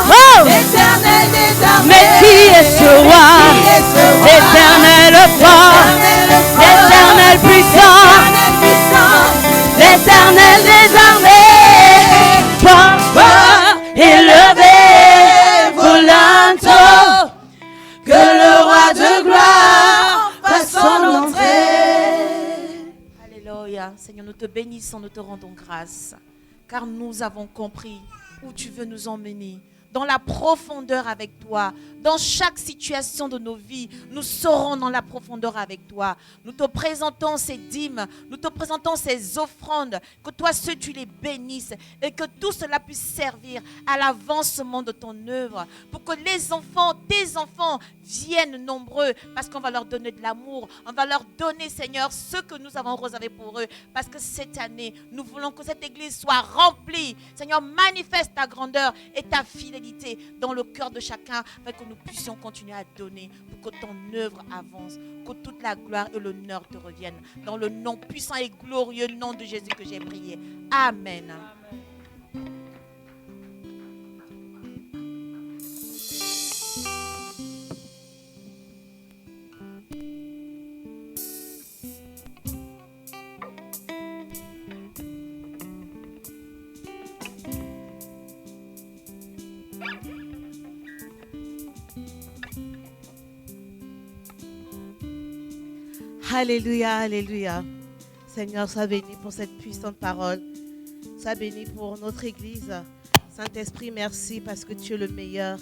oh! L'Éternel des armées. Mais qui est ce roi? L'Éternel fort, l'Éternel puissant, l'Éternel des armées. Papa, élevé, volant. Que le roi de gloire fasse son entrée. Alléluia. Seigneur, nous te bénissons, nous te rendons grâce. Car nous avons compris où tu veux nous emmener. Dans la profondeur avec toi. Dans chaque situation de nos vies, nous serons dans la profondeur avec toi. Nous te présentons ces dîmes, nous te présentons ces offrandes. Que toi, seul, tu les bénisses et que tout cela puisse servir à l'avancement de ton œuvre. Pour que les enfants, tes enfants, viennent nombreux parce qu'on va leur donner de l'amour. On va leur donner, Seigneur, ce que nous avons réservé pour eux. Parce que cette année, nous voulons que cette église soit remplie. Seigneur, manifeste ta grandeur et ta fidélité dans le cœur de chacun afin que nous puissions continuer à donner pour que ton œuvre avance, que toute la gloire et l'honneur te reviennent. Dans le nom puissant et glorieux nom de Jésus que j'ai prié. Amen. Alléluia, alléluia. Seigneur, sois béni pour cette puissante parole. Sois béni pour notre Église. Saint-Esprit, merci parce que tu es le meilleur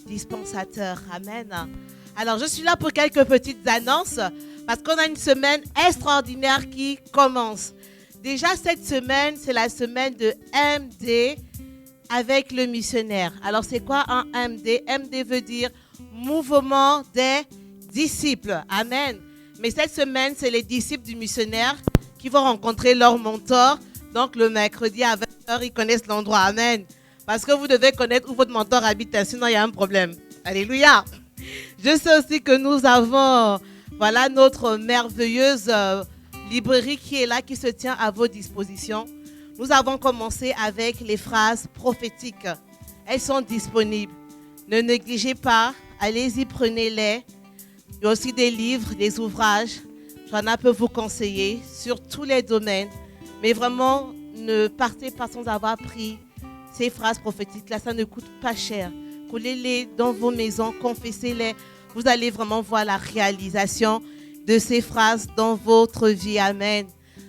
dispensateur. Amen. Alors, je suis là pour quelques petites annonces parce qu'on a une semaine extraordinaire qui commence. Déjà, cette semaine, c'est la semaine de MD avec le missionnaire. Alors, c'est quoi un MD? MD veut dire Mouvement des disciples. Amen. Mais cette semaine, c'est les disciples du missionnaire qui vont rencontrer leur mentor. Donc, le mercredi à 20h, ils connaissent l'endroit. Amen. Parce que vous devez connaître où votre mentor habite, sinon il y a un problème. Alléluia. Je sais aussi que nous avons notre merveilleuse librairie qui est là, qui se tient à vos dispositions. Nous avons commencé avec les phrases prophétiques. Elles sont disponibles. Ne négligez pas. Allez-y, prenez-les. Il y a aussi des livres, des ouvrages. Joanna peut vous conseiller sur tous les domaines. Mais vraiment, ne partez pas sans avoir pris ces phrases prophétiques-là. Ça ne coûte pas cher. Coulez-les dans vos maisons, confessez-les. Vous allez vraiment voir la réalisation de ces phrases dans votre vie. Amen.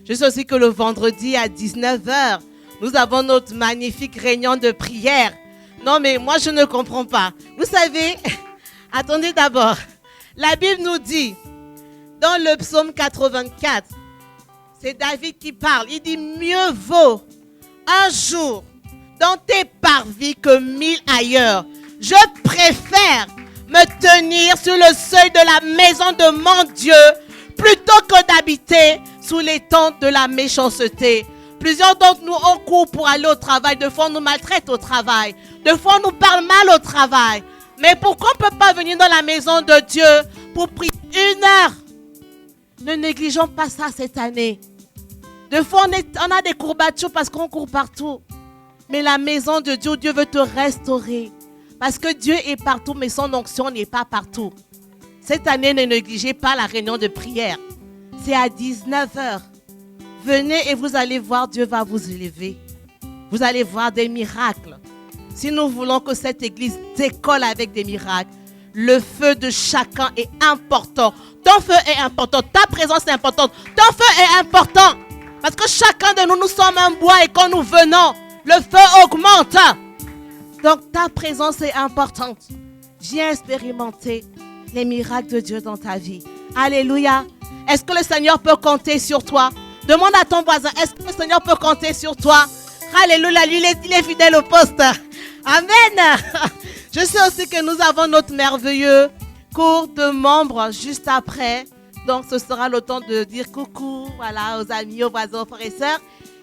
Je sais aussi que le vendredi à 19h, nous avons notre magnifique réunion de prière. Non, mais moi, je ne comprends pas. Vous savez, attendez d'abord. La Bible nous dit, dans le psaume 84, c'est David qui parle. Il dit, mieux vaut un jour dans tes parvis que 1000 ailleurs. Je préfère me tenir sur le seuil de la maison de mon Dieu plutôt que d'habiter sous les tentes de la méchanceté. Plusieurs d'entre nous ont cours pour aller au travail. Des fois, on nous maltraite au travail. Des fois, on nous parle mal au travail. Mais pourquoi on ne peut pas venir dans la maison de Dieu pour prier 1 heure? Ne négligeons pas ça cette année. Des fois, on a des courbatures parce qu'on court partout. Mais la maison de Dieu, Dieu veut te restaurer. Parce que Dieu est partout, mais son onction n'est pas partout. Cette année, ne négligez pas la réunion de prière. C'est à 19h. Venez et vous allez voir, Dieu va vous élever. Vous allez voir des miracles. Si nous voulons que cette église décolle avec des miracles, le feu de chacun est important. Ton feu est important. Ta présence est importante. Ton feu est important. Parce que chacun de nous, nous sommes un bois et quand nous venons, le feu augmente. Donc ta présence est importante. Viens expérimenter les miracles de Dieu dans ta vie. Alléluia. Est-ce que le Seigneur peut compter sur toi? Demande à ton voisin, est-ce que le Seigneur peut compter sur toi? Alléluia, lui, il est fidèle au poste. Amen. Je sais aussi que nous avons notre merveilleux cours de membres juste après. Donc, ce sera le temps de dire coucou, voilà, aux amis, aux voisins, aux frères et sœurs.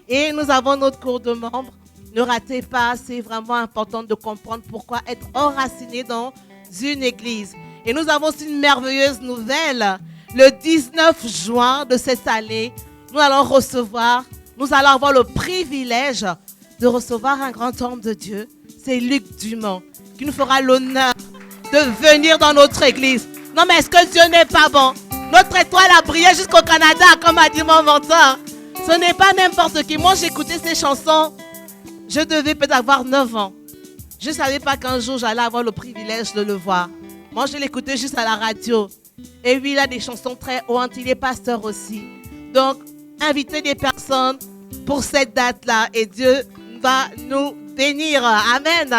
Et nous avons notre cours de membres. Ne ratez pas, c'est vraiment important de comprendre pourquoi être enraciné dans une église. Et nous avons aussi une merveilleuse nouvelle. Le 19 juin de cette année, nous allons avoir le privilège de recevoir un grand homme de Dieu. C'est Luc Dumont qui nous fera l'honneur de venir dans notre église. Non, mais est-ce que Dieu n'est pas bon? Notre étoile a brillé jusqu'au Canada, comme a dit mon mentor. Ce n'est pas n'importe qui. Moi, j'écoutais ces chansons. Je devais peut-être avoir 9 ans. Je ne savais pas qu'un jour, j'allais avoir le privilège de le voir. Moi, je l'écoutais juste à la radio. Et oui, il a des chansons très hautes. Il est pasteur aussi. Donc, invitez des personnes pour cette date-là. Et Dieu va nous bénir. Amen.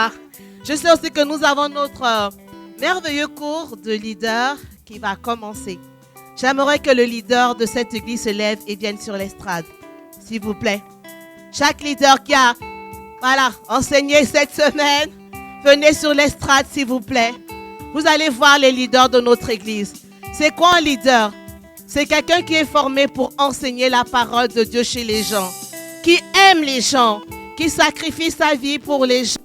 Je sais aussi que nous avons notre merveilleux cours de leader qui va commencer. J'aimerais que le leader de cette église se lève et vienne sur l'estrade. S'il vous plaît. Chaque leader qui a enseigné cette semaine, venez sur l'estrade, s'il vous plaît. Vous allez voir les leaders de notre église. C'est quoi un leader? C'est quelqu'un qui est formé pour enseigner la parole de Dieu chez les gens, qui aime les gens, qui sacrifie sa vie pour les gens.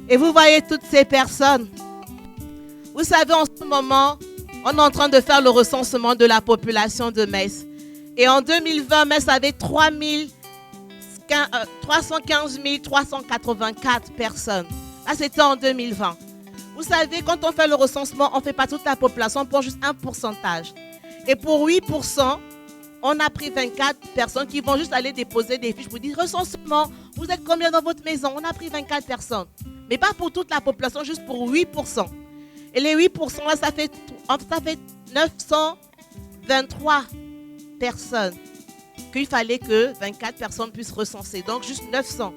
Et vous voyez toutes ces personnes. Vous savez, en ce moment, on est en train de faire le recensement de la population de Metz. Et en 2020, Metz avait 315 384 personnes. Là, c'était en 2020. Vous savez, quand on fait le recensement, on ne fait pas toute la population, on prend juste un pourcentage. Et pour 8%, on a pris 24 personnes qui vont juste aller déposer des fiches pour dire recensement. Vous êtes combien dans votre maison? On a pris 24 personnes. Mais pas pour toute la population, juste pour 8%. Et les 8%, là, ça fait 923 personnes qu'il fallait que 24 personnes puissent recenser. Donc, juste 900.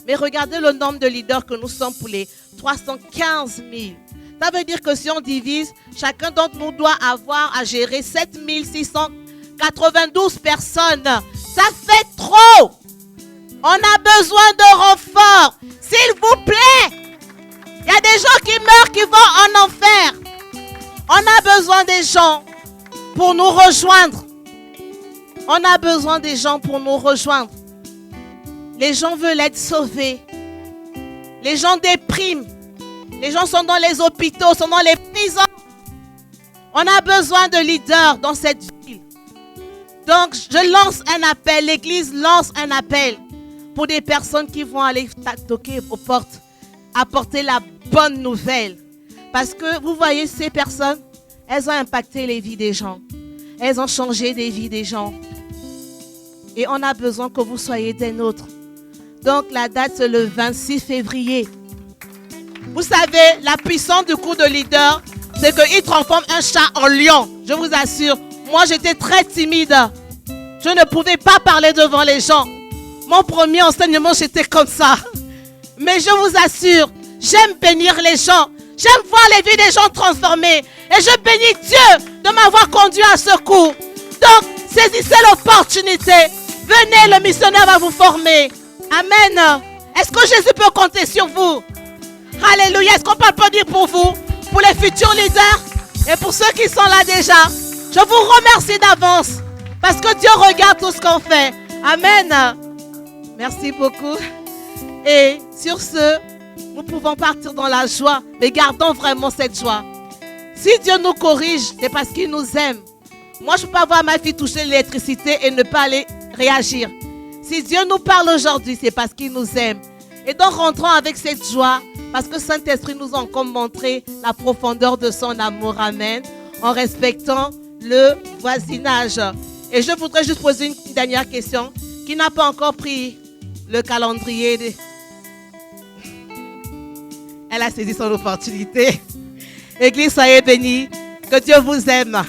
Mais regardez le nombre de leaders que nous sommes pour les 315 000. Ça veut dire que si on divise, chacun d'entre nous doit avoir à gérer 7 692 personnes. Ça fait trop. On a besoin de renfort. S'il vous plaît. Il y a des gens qui meurent, qui vont en enfer. On a besoin des gens pour nous rejoindre. On a besoin des gens pour nous rejoindre. Les gens veulent être sauvés. Les gens dépriment. Les gens sont dans les hôpitaux, sont dans les prisons. On a besoin de leaders dans cette ville. Donc, je lance un appel. L'église lance un appel pour des personnes qui vont aller toquer aux portes, apporter la bonne nouvelle. Parce que vous voyez, ces personnes, elles ont impacté les vies des gens. Elles ont changé les vies des gens. Et on a besoin que vous soyez des nôtres. Donc, la date, c'est le 26 février. Vous savez, la puissance du coup de leader, c'est qu'il transforme un chat en lion. Je vous assure. Moi, j'étais très timide. Je ne pouvais pas parler devant les gens. Mon premier enseignement, j'étais comme ça. Mais je vous assure, j'aime bénir les gens. J'aime voir les vies des gens transformées. Et je bénis Dieu de m'avoir conduit à ce cours. Donc, saisissez l'opportunité. Venez, le missionnaire va vous former. Amen. Est-ce que Jésus peut compter sur vous? Alléluia. Est-ce qu'on peut applaudir pour vous, pour les futurs leaders et pour ceux qui sont là déjà? Je vous remercie d'avance parce que Dieu regarde tout ce qu'on fait. Amen. Merci beaucoup. Et sur ce, nous pouvons partir dans la joie, mais gardons vraiment cette joie. Si Dieu nous corrige, c'est parce qu'il nous aime. Moi, je ne peux pas voir ma fille toucher l'électricité et ne pas aller réagir. Si Dieu nous parle aujourd'hui, c'est parce qu'il nous aime. Et donc, rentrons avec cette joie, parce que Saint-Esprit nous a encore montré la profondeur de son amour. Amen. En respectant le voisinage. Et je voudrais juste poser une dernière question. Qui n'a pas encore pris le calendrier Elle a saisi son opportunité. Église, soyez bénis. Que Dieu vous aime.